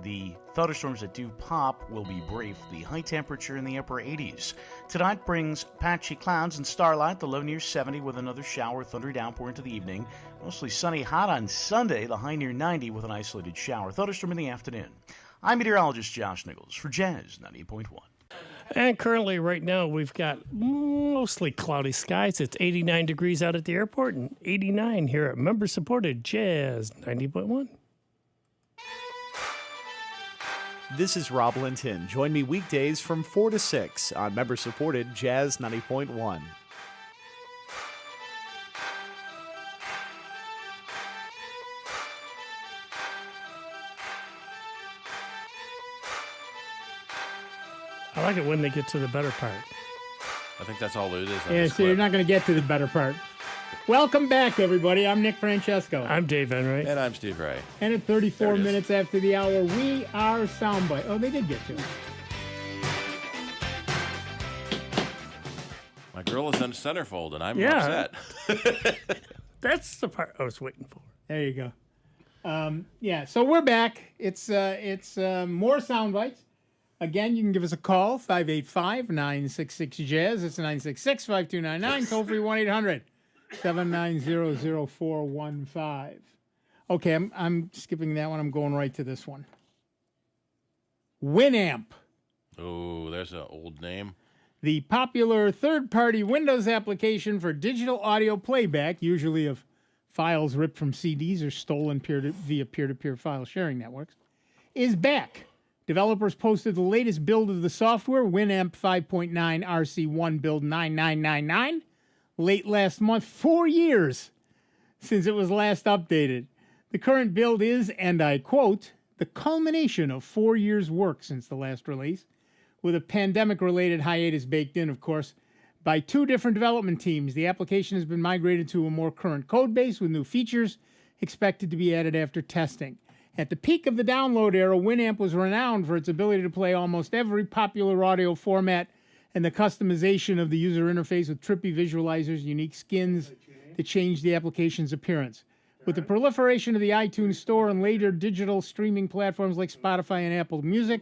The thunderstorms that do pop will be brief. The high temperature in the upper 80s. Tonight brings patchy clouds and starlight, the low near 70 with another shower, thunder downpour into the evening. Mostly sunny, hot on Sunday, the high near 90 with an isolated shower, thunderstorm in the afternoon. I'm meteorologist Josh Nichols for Jazz 90.1. And currently, right now, we've got mostly cloudy skies. It's 89 degrees out at the airport and 89 here at member-supported Jazz 90.1. This is Rob Linton. Join me weekdays from 4 to 6 on member-supported Jazz 90.1. I like it when they get to the better part. I think that's all it is. On Yeah, this so you're clip. not going to get to the better part. Welcome back, everybody. I'm Nick Francesco. I'm Dave Enright. And I'm Steve Ray. And at 34 There it is. minutes after the hour, we are Soundbite. Oh, they did get to it. My girl is in centerfold, and I'm Yeah. upset. That's the part I was waiting for. There you go. Yeah, so we're back. It's more sound bites. Again, you can give us a call, 585-966-JAZZ. It's 966-5299. Toll free 1-800-790-0415. Okay, I'm skipping that one. I'm going right to this one. Winamp, Oh, there's an old name. the popular third-party Windows application for digital audio playback, usually of files ripped from CDs or stolen via peer-to-peer file sharing networks, is back. Developers posted the latest build of the software, Winamp 5.9 RC1 build 9999, late last month, 4 years since it was last updated. The current build is, and I quote, the culmination of 4 years' work since the last release, with a pandemic-related hiatus baked in, of course, by 2 different development teams. The application has been migrated to a more current code base with new features expected to be added after testing. At the peak of the download era, Winamp was renowned for its ability to play almost every popular audio format and the customization of the user interface with trippy visualizers, unique skins to change the application's appearance. With the proliferation of the iTunes Store and later digital streaming platforms like Spotify and Apple Music,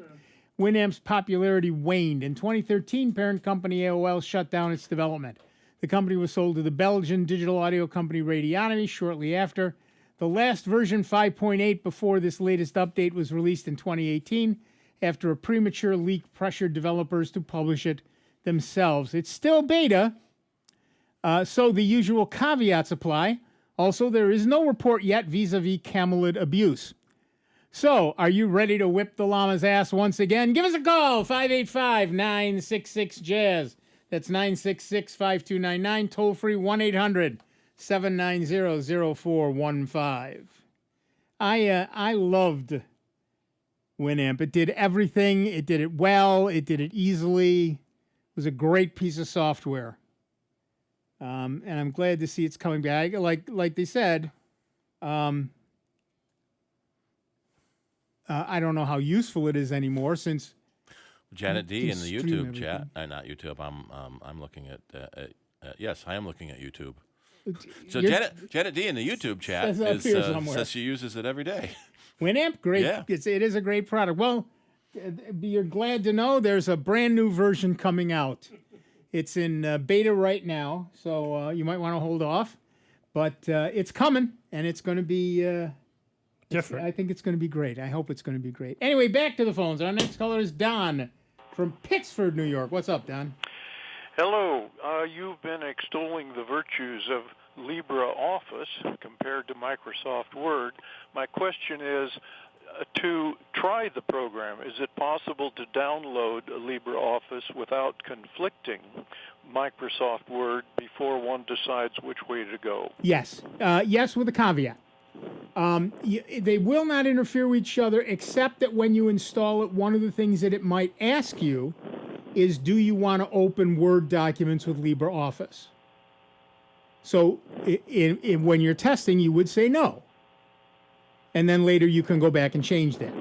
Winamp's popularity waned. In 2013, parent company AOL shut down its development. The company was sold to the Belgian digital audio company Radionomy shortly after. The last version, 5.8, before this latest update, was released in 2018 after a premature leak pressured developers to publish it themselves. It's still beta, so the usual caveats apply. Also, there is no report yet vis-a-vis camelid abuse. So, are you ready to whip the llama's ass once again? Give us a call, 585-966-JAZZ. That's 966-5299, toll free 1-800-790-0415. I loved Winamp. It did everything. It did it well. It did it easily. It was a great piece of software. And I'm glad to see it's coming back. Like they said, I don't know how useful it is anymore since Janet D you in the can YouTube stream chat. Not YouTube. I'm looking at. Yes, I am looking at YouTube. So Janet D in the YouTube chat Says up here somewhere. says she uses it every day. Winamp, great. Yeah. It is a great product. Well, you're glad to know there's a brand new version coming out. It's in beta right now, so you might want to hold off. But it's coming, and it's going to be different. I think it's going to be great. I hope it's going to be great. Anyway, back to the phones. Our next caller is Don from Pittsford, New York. What's up, Don? Hello. You've been extolling the virtues of Libreoffice compared to Microsoft Word. My question is, to try the program, is it possible to download Libreoffice without conflicting Microsoft Word before one decides which way to go? Yes. Yes, with a caveat. They will not interfere with each other, except that when you install it, one of the things that it might ask you is, do you want to open Word documents with LibreOffice? So when you're testing, you would say no. And then later you can go back and change that.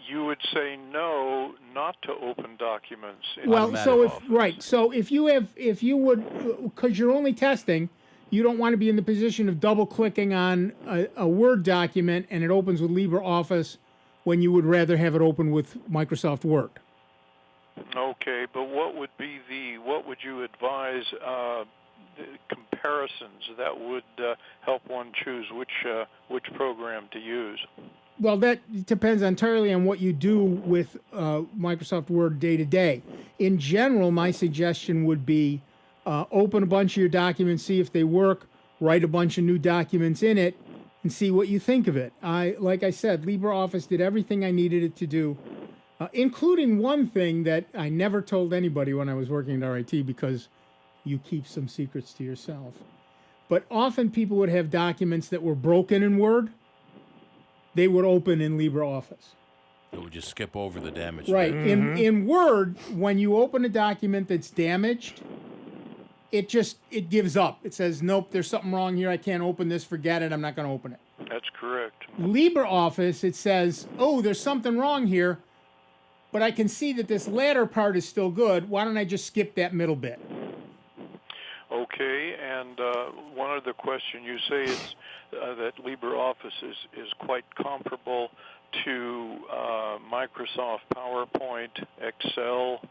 You would say no, not to open documents. Well, so if you would, because you're only testing, you don't want to be in the position of double clicking on a Word document and it opens with LibreOffice when you would rather have it open with Microsoft Word. Okay, but what would you advise the comparisons that would help one choose which program to use? Well, that depends entirely on what you do with Microsoft Word day to day. In general, my suggestion would be open a bunch of your documents, see if they work, write a bunch of new documents in it, and see what you think of it. Like I said, LibreOffice did everything I needed it to do, including one thing that I never told anybody when I was working at RIT because you keep some secrets to yourself. But often people would have documents that were broken in Word. They would open in LibreOffice. It would just skip over the damage. Right. In Word, when you open a document that's damaged, it gives up. It says, nope, there's something wrong here. I can't open this. Forget it. I'm not going to open it. That's correct. LibreOffice, it says, oh, there's something wrong here, but I can see that this latter part is still good. Why don't I just skip that middle bit? Okay, and one other question. You say it's that LibreOffice is quite comparable to Microsoft PowerPoint, Excel,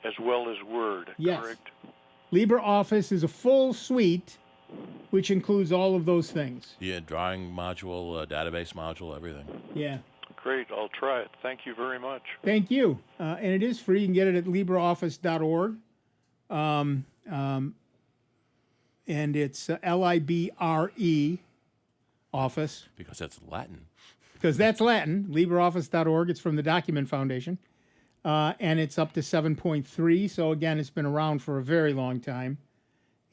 as well as Word, yes. Correct? LibreOffice is a full suite, which includes all of those things. Yeah, drawing module, database module, everything. Yeah. Great, I'll try it. Thank you very much. Thank you. And it is free. You can get it at LibreOffice.org. And it's Libre Office. Because that's Latin. Because that's Latin, LibreOffice.org. It's from the Document Foundation. And it's up to 7.3. So again, it's been around for a very long time.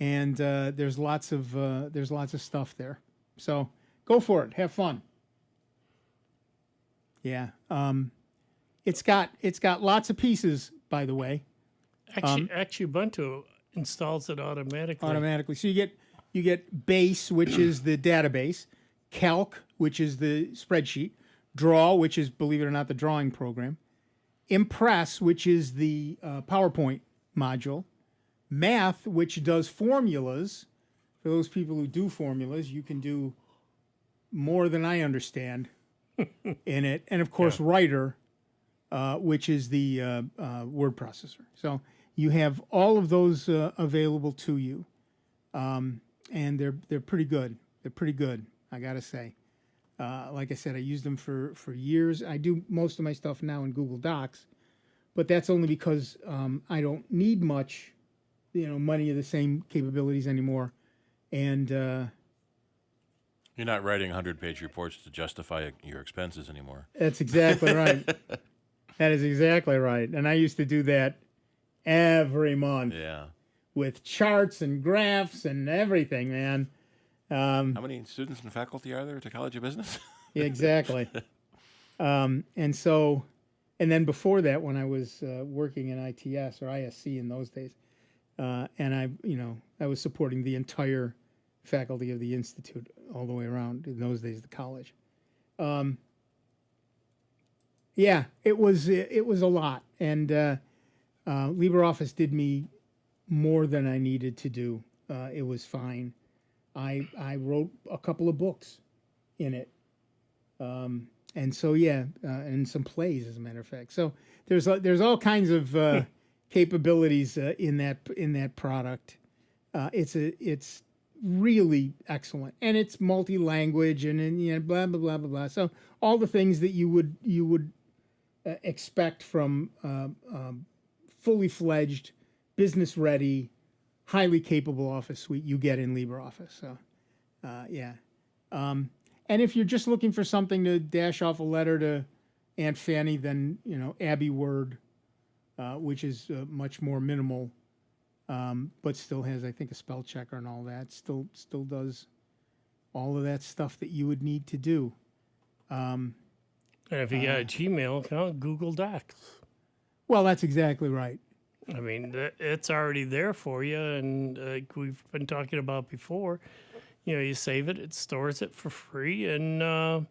And there's lots of stuff there. So go for it. Have fun. Yeah. It's got lots of pieces, by the way. Actually, Ubuntu installs it automatically. So you get Base, which is the database, Calc, which is the spreadsheet, Draw, which is, believe it or not, the drawing program, Impress, which is the PowerPoint module, Math, which does formulas. For those people who do formulas, you can do more than I understand in it, and of course, Writer, which is the word processor. So you have all of those available to you, and they're pretty good. They're pretty good, I gotta say. Like I said, I used them for years. I do most of my stuff now in Google Docs, but that's only because I don't need much, many of the same capabilities anymore. And you're not writing 100-page reports to justify your expenses anymore. That's exactly right. That is exactly right. And I used to do that every month. Yeah. With charts and graphs and everything, man. How many students and faculty are there at the College of Business? Yeah, exactly. And then before that, when I was working in ITS or ISC in those days, and I was supporting the entire faculty of the Institute all the way around in those days, the college. Yeah, it was a lot, and LibreOffice did me more than I needed to do. It was fine. I wrote a couple of books in it, and so and some plays, as a matter of fact. So there's all kinds of capabilities in that product. It's really excellent, and it's multi-language and blah blah blah blah blah. So all the things that you would expect from fully fledged, business ready, highly capable Office suite you get in LibreOffice. So and if you're just looking for something to dash off a letter to Aunt Fanny, then Abby Word, which is much more minimal. But still has, I think, a spell checker and all that. Still does all of that stuff that you would need to do. And if you got a Gmail account, Google Docs. Well, that's exactly right. I mean, it's already there for you, and like we've been talking about before, you save it, it stores it for free, and no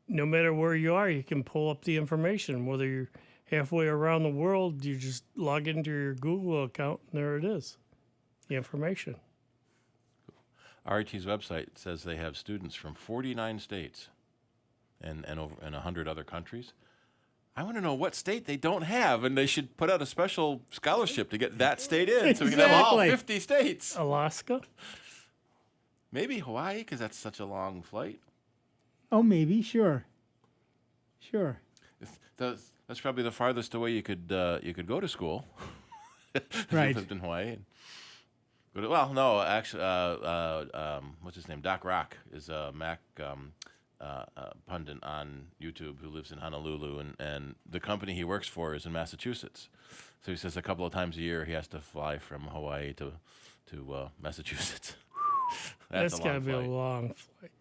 matter where you are, you can pull up the information. Whether you're halfway around the world, you just log into your Google account, and there it is, the information. RIT's website says they have students from 49 states and 100 other countries. I want to know what state they don't have, and they should put out a special scholarship to get that state in, so we can have all 50 states. Alaska? Maybe Hawaii, because that's such a long flight. Oh, maybe, sure. That's probably the farthest away you could go to school. Right. You lived in Hawaii. Well, no, actually, what's his name? Doc Rock is a Mac pundit on YouTube who lives in Honolulu, and the company he works for is in Massachusetts. So he says a couple of times a year he has to fly from Hawaii to Massachusetts. That's got to be a long flight.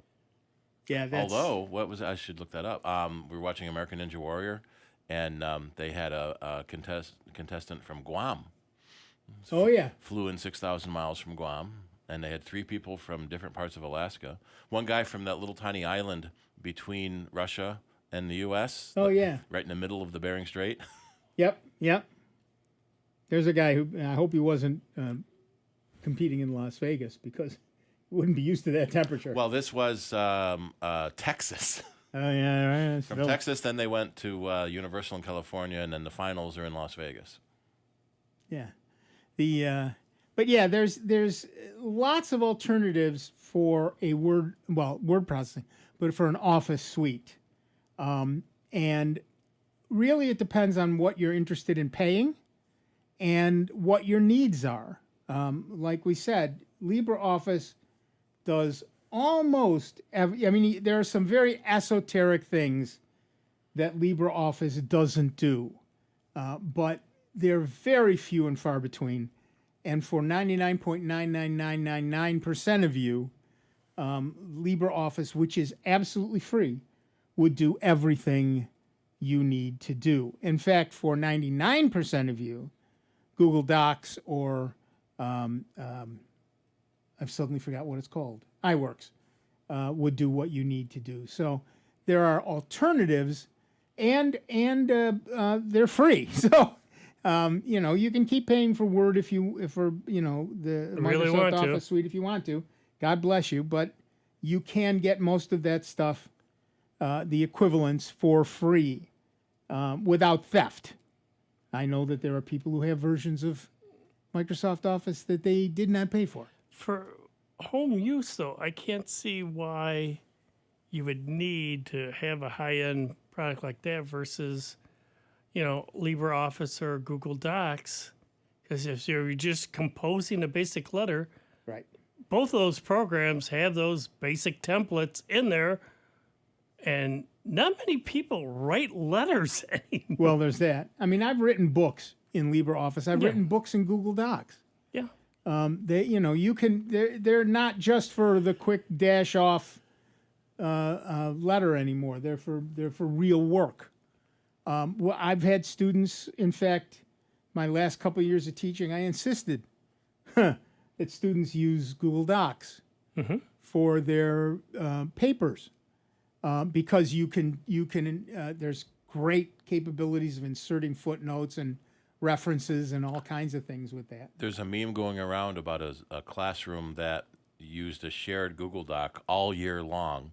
Yeah, that's... Although, I should look that up. We were watching American Ninja Warrior, and they had a contestant from Guam. Oh, yeah. Flew in 6,000 miles from Guam, and they had 3 people from different parts of Alaska. One guy from that little tiny island between Russia and the U.S. Oh, yeah. Right in the middle of the Bering Strait. Yep. There's a guy who, I hope he wasn't competing in Las Vegas, because he wouldn't be used to that temperature. Well, this was Texas. Oh, yeah, right. From Texas, then they went to Universal in California, and then the finals are in Las Vegas. Yeah. But yeah, there's lots of alternatives for a word processing, but for an Office suite. And really it depends on what you're interested in paying and what your needs are. Like we said, LibreOffice does almost there are some very esoteric things that LibreOffice doesn't do, but they're very few and far between. And for 99.99999% of you, LibreOffice, which is absolutely free, would do everything you need to do. In fact, for 99% of you, Google Docs or I've suddenly forgot what it's called, iWorks, would do what you need to do. So there are alternatives, and they're free. So you can keep paying for Word for the Microsoft Office suite if you want to. God bless you, but you can get most of that stuff, the equivalents, for free without theft. I know that there are people who have versions of Microsoft Office that they did not pay for. For home use, though, I can't see why you would need to have a high-end product like that versus, LibreOffice or Google Docs. Because if you're just composing a basic letter, right, both of those programs have those basic templates in there, and not many people write letters anymore. Well, there's that. I've written books in LibreOffice. I've written books in Google Docs. Yeah. They're not just for the quick dash off letter anymore. They're for real work. Well, I've had students, in fact, my last couple of years of teaching, I insisted that students use Google Docs for their papers, because you can there's great capabilities of inserting footnotes and references and all kinds of things with that. There's a meme going around about a classroom that used a shared Google Doc all year long,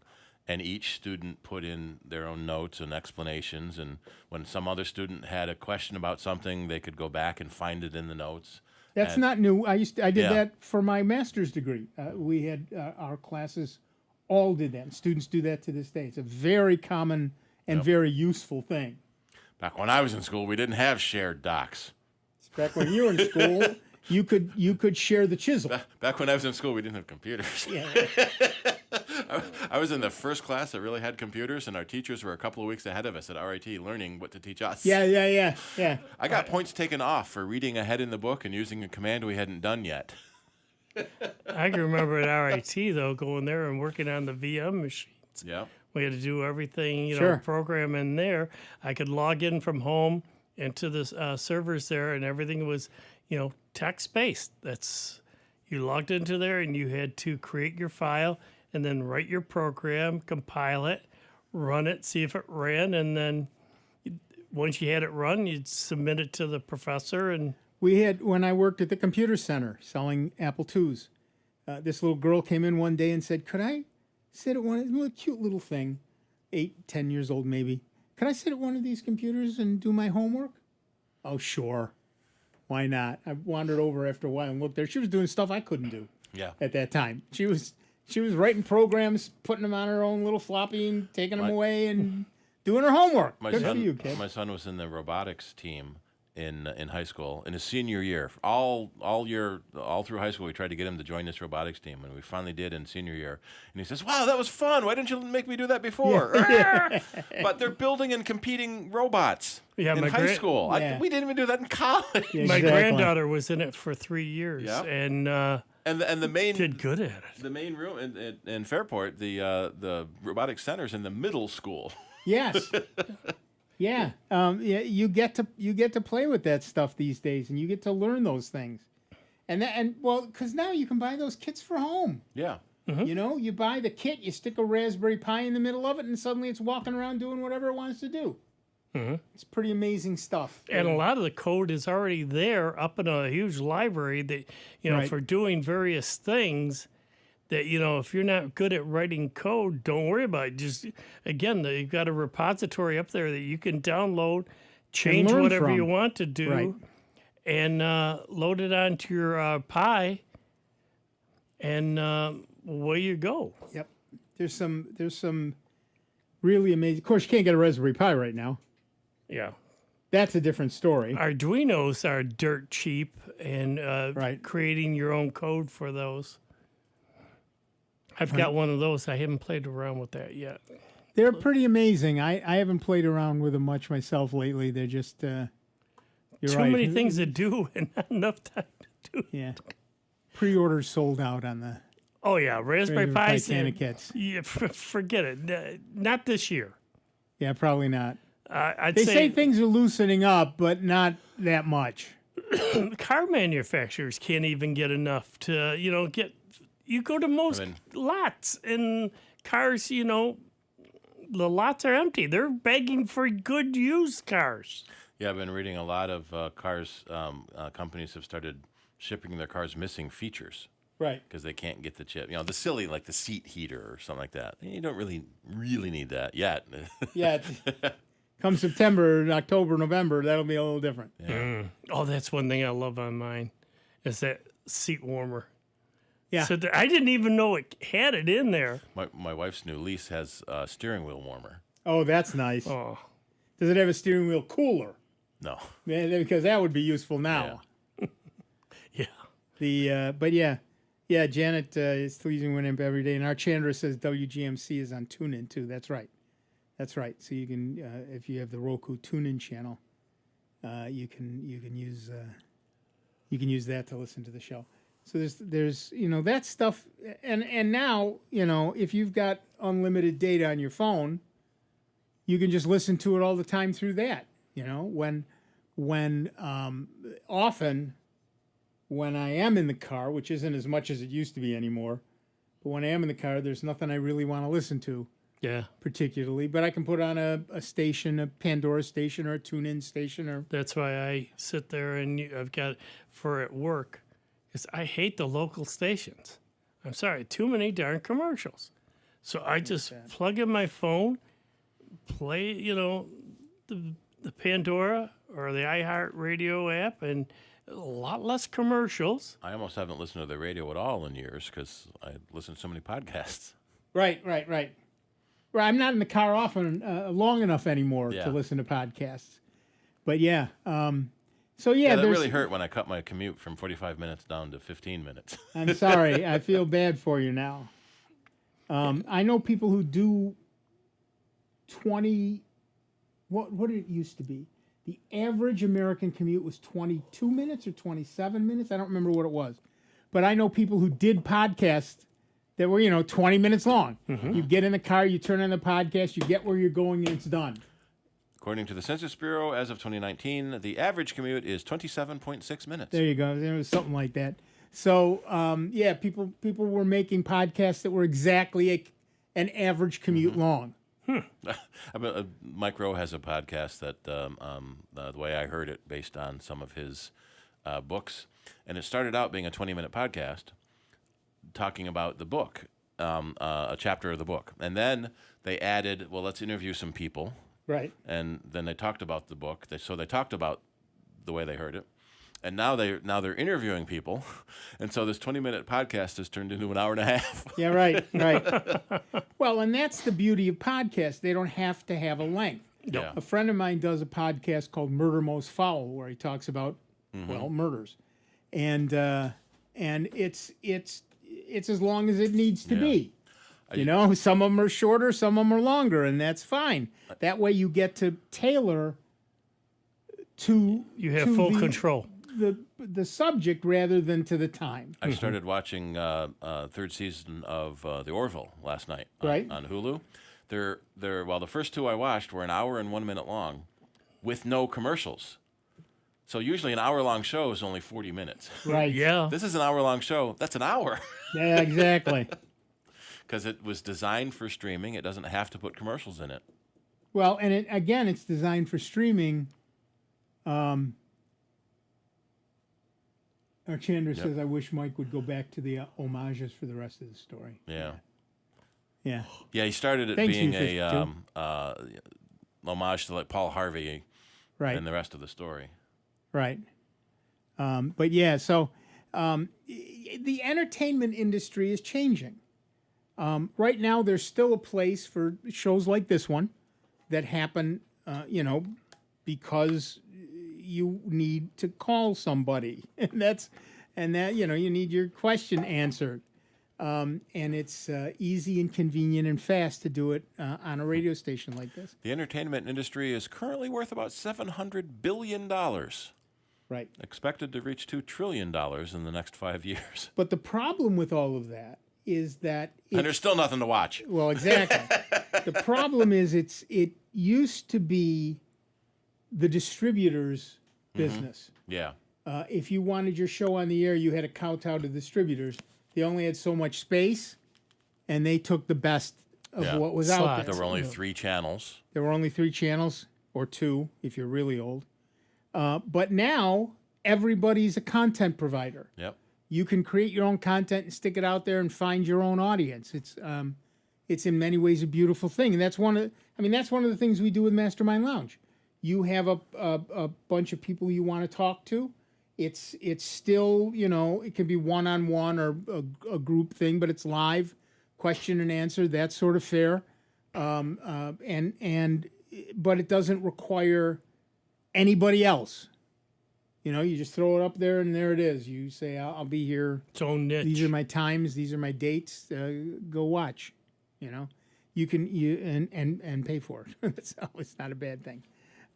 and each student put in their own notes and explanations, and when some other student had a question about something, they could go back and find it in the notes. That's not new. I did that for my master's degree. We had our classes all did that. Students do that to this day. It's a very common and very useful thing. Back when I was in school, we didn't have shared docs. Back when you were in school, you could share the chisel. Back when I was in school, we didn't have computers. Yeah. I was in the first class that really had computers, and our teachers were a couple of weeks ahead of us at RIT learning what to teach us. Yeah. I got points taken off for reading ahead in the book and using a command we hadn't done yet. I can remember at RIT, though, going there and working on the VM machines. Yeah. We had to do everything, Sure. program in there. I could log in from home into the servers there, and everything was, text-based. You logged into there, and you had to create your file and then write your program, compile it, run it, see if it ran, and then once you had it run, you'd submit it to the professor. And we had, when I worked at the computer center selling Apple IIs, this little girl came in one day and said, could I sit at a cute little thing, 8, 10 years old maybe. Can I sit at one of these computers and do my homework? Oh, sure. Why not? I wandered over after a while and looked there. She was doing stuff I couldn't do at that time. She was writing programs, putting them on her own little floppy and taking them away and doing her homework. Good for you, kid. My son was in the robotics team in high school in his senior year. All through high school, we tried to get him to join this robotics team, and we finally did in senior year. And he says, "Wow, that was fun. Why didn't you make me do that before?" Yeah. But they're building and competing robots in high school. We didn't even do that in college. My granddaughter was in it for 3 years, and And the main did good at it. The main room in Fairport, the robotics center's in the middle school. Yes. Yeah. Yeah. You get to play with that stuff these days, and you get to learn those things. Because now you can buy those kits for home. Yeah. Mm-hmm. You know, you buy the kit, you stick a Raspberry Pi in the middle of it, and suddenly it's walking around doing whatever it wants to do. Mm-hmm. It's pretty amazing stuff. And a lot of the code is already there up in a huge library that, Right. for doing various things that, if you're not good at writing code, don't worry about it. Just, again, you've got a repository up there that you can download, change learn whatever from. you want to do, Right. and load it onto your Pi, and away you go. Yep. There's some really amazing. Of course, you can't get a Raspberry Pi right now. Yeah. That's a different story. Arduinos are dirt cheap, and Right. creating your own code for those. I've got one of those. I haven't played around with that yet. They're pretty amazing. I haven't played around with them much myself lately. They're just you're Too right. many things to do and not enough time to do. Yeah. Pre-orders sold out on the Oh yeah, Raspberry Pis. Titanic kits. Yeah, forget it. Not this year. Yeah, probably not. I'd They say things are loosening up, but not that much. car manufacturers can't even get enough to get. You go to most lots and cars, the lots are empty. They're begging for good used cars. Yeah, I've been reading a lot of cars. Companies have started shipping their cars missing features. Right. Because they can't get the chip. The silly, like the seat heater or something like that. You don't really need that yet. Yeah. Come September, October, November, that'll be a little different. Yeah. Oh, that's one thing I love on mine is that seat warmer. Yeah. So I didn't even know it had it in there. My wife's new lease has a steering wheel warmer. Oh, that's nice. Oh. Does it have a steering wheel cooler? No. Yeah, because that would be useful now. Yeah. Yeah, Janet is still using Winamp every day, and our Chandra says WGMC is on TuneIn too. That's right. So you can, if you have the Roku TuneIn channel, you can use that to listen to the show. So there's that stuff, and now if you've got unlimited data on your phone, you can just listen to it all the time through that. Often. When I am in the car, which isn't as much as it used to be anymore, but when I am in the car, there's nothing I really want to listen to. Yeah. Particularly, but I can put on a station, a Pandora station, or a TuneIn station, or. That's why I sit there and I've got for at work, because I hate the local stations. I'm sorry, too many darn commercials. So I just plug in my phone, play, the Pandora or the iHeartRadio app, and a lot less commercials. I almost haven't listened to the radio at all in years because I listen to so many podcasts. Right. Well, I'm not in the car often long enough anymore Yeah. to listen to podcasts. But yeah, That really hurt when I cut my commute from 45 minutes down to 15 minutes. I'm sorry. I feel bad for you now. I know people who do 20. What did it used to be? The average American commute was 22 minutes or 27 minutes. I don't remember what it was. But I know people who did podcasts that were, 20 minutes long. Mhm. You get in the car, you turn on the podcast, you get where you're going, and it's done. According to the Census Bureau, as of 2019, the average commute is 27.6 minutes. There you go. There was something like that. So, people were making podcasts that were exactly an average commute long. Mike Rowe has a podcast that the way I heard it, based on some of his books, and it started out being a 20-minute podcast talking about the book, a chapter of the book, and then they added, well, let's interview some people, right? And then they talked about the book. So they talked about the way they heard it, and now they're interviewing people, and so this 20-minute podcast has turned into an hour and a half. Yeah, right. Well, and that's the beauty of podcasts. They don't have to have a length. Yeah. A friend of mine does a podcast called Murder Most Foul, where he talks about murders, and it's as long as it needs to be. Some of them are shorter, some of them are longer, and that's fine. That way, you get to tailor to You have full control. the subject rather than to the time. I started watching third season of The Orville last night on Hulu. Well, the first two I watched were an hour and 1 minute long with no commercials. So usually an hour-long show is only 40 minutes. Right. Yeah. This is an hour-long show. That's an hour. Yeah, exactly. Because it was designed for streaming. It doesn't have to put commercials in it. Well, and it's designed for streaming. Chandra says, I wish Mike would go back to the homages for the rest of the story. Yeah. Yeah. Yeah, he started it being a homage to like Paul Harvey and the rest of the story. Right. But yeah, so the entertainment industry is changing. Right now, there's still a place for shows like this one that happen, because you need to call somebody, and that you need your question answered, and it's easy and convenient and fast to do it on a radio station like this. The entertainment industry is currently worth about $700 billion. Right. Expected to reach $2 trillion in the next 5 years. But the problem with all of that is that and there's still nothing to watch. Well, exactly. The problem is it used to be the distributor's business. Yeah. If you wanted your show on the air, you had to kowtow to distributors. They only had so much space, and they took the best of what was out there. There were only 3 channels. There were only 3 channels, or 2 if you're really old. But now everybody's a content provider. Yep. You can create your own content and stick it out there and find your own audience. It's in many ways a beautiful thing, and that's one of the things we do with Mastermind Lounge. You have a bunch of people you want to talk to. It's still, it can be one-on-one or a group thing, but it's live, question and answer, that sort of fare, but it doesn't require anybody else. You just throw it up there and there it is. You say, I'll be here. Its own niche. These are my times. These are my dates. Go watch. You can and pay for it. So it's not a bad thing.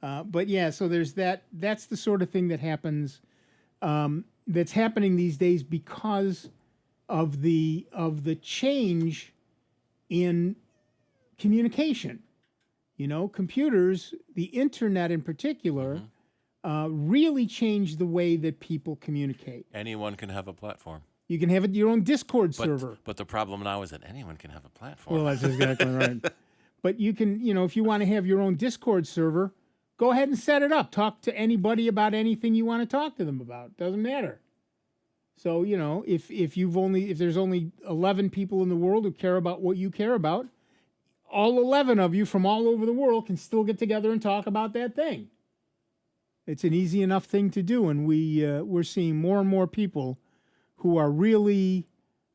But yeah, so there's that. That's the sort of thing that happens. That's happening these days because of the change in communication. Computers, the internet in particular, really changed the way that people communicate. Anyone can have a platform. You can have your own Discord server. But the problem now is that anyone can have a platform. Well, that's exactly right. But you can, if you want to have your own Discord server, go ahead and set it up. Talk to anybody about anything you want to talk to them about. Doesn't matter. So, if there's only 11 people in the world who care about what you care about, all 11 of you from all over the world can still get together and talk about that thing. It's an easy enough thing to do, and we're seeing more and more people who are really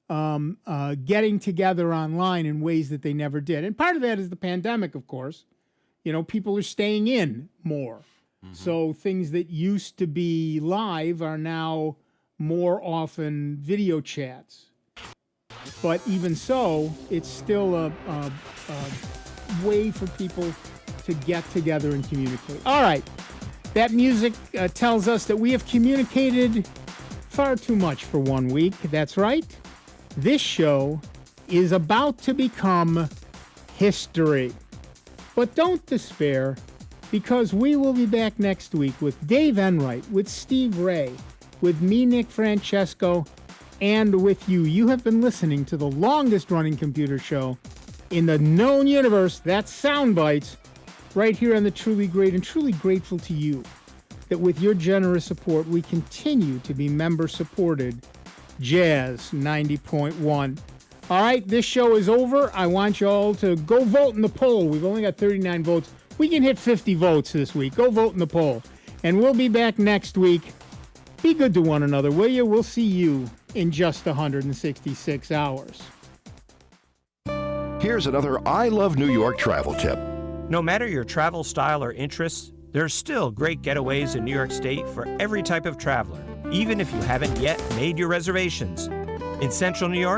getting together online in ways that they never did. And part of that is the pandemic, of course. People are staying in more. So things that used to be live are now more often video chats. But even so, it's still a way for people to get together and communicate. All right. That music tells us that we have communicated far too much for 1 week. That's right. This show is about to become history. But don't despair, because we will be back next week with Dave Enright, with Steve Ray, with me, Nick Francesco, and with you. You have been listening to the longest-running computer show in the known universe. That's Sound Bytes, right here on the Truly Great, and truly grateful to you that with your generous support, we continue to be member-supported Jazz 90.1. All right, this show is over. I want you all to go vote in the poll. We've only got 39 votes. We can hit 50 votes this week. Go vote in the poll. And we'll be back next week. Be good to one another, will you? We'll see you in just 166 hours. Here's another I Love New York travel tip. No matter your travel style or interests, there's still great getaways in New York State for every type of traveler, even if you haven't yet made your reservations. In Central New York,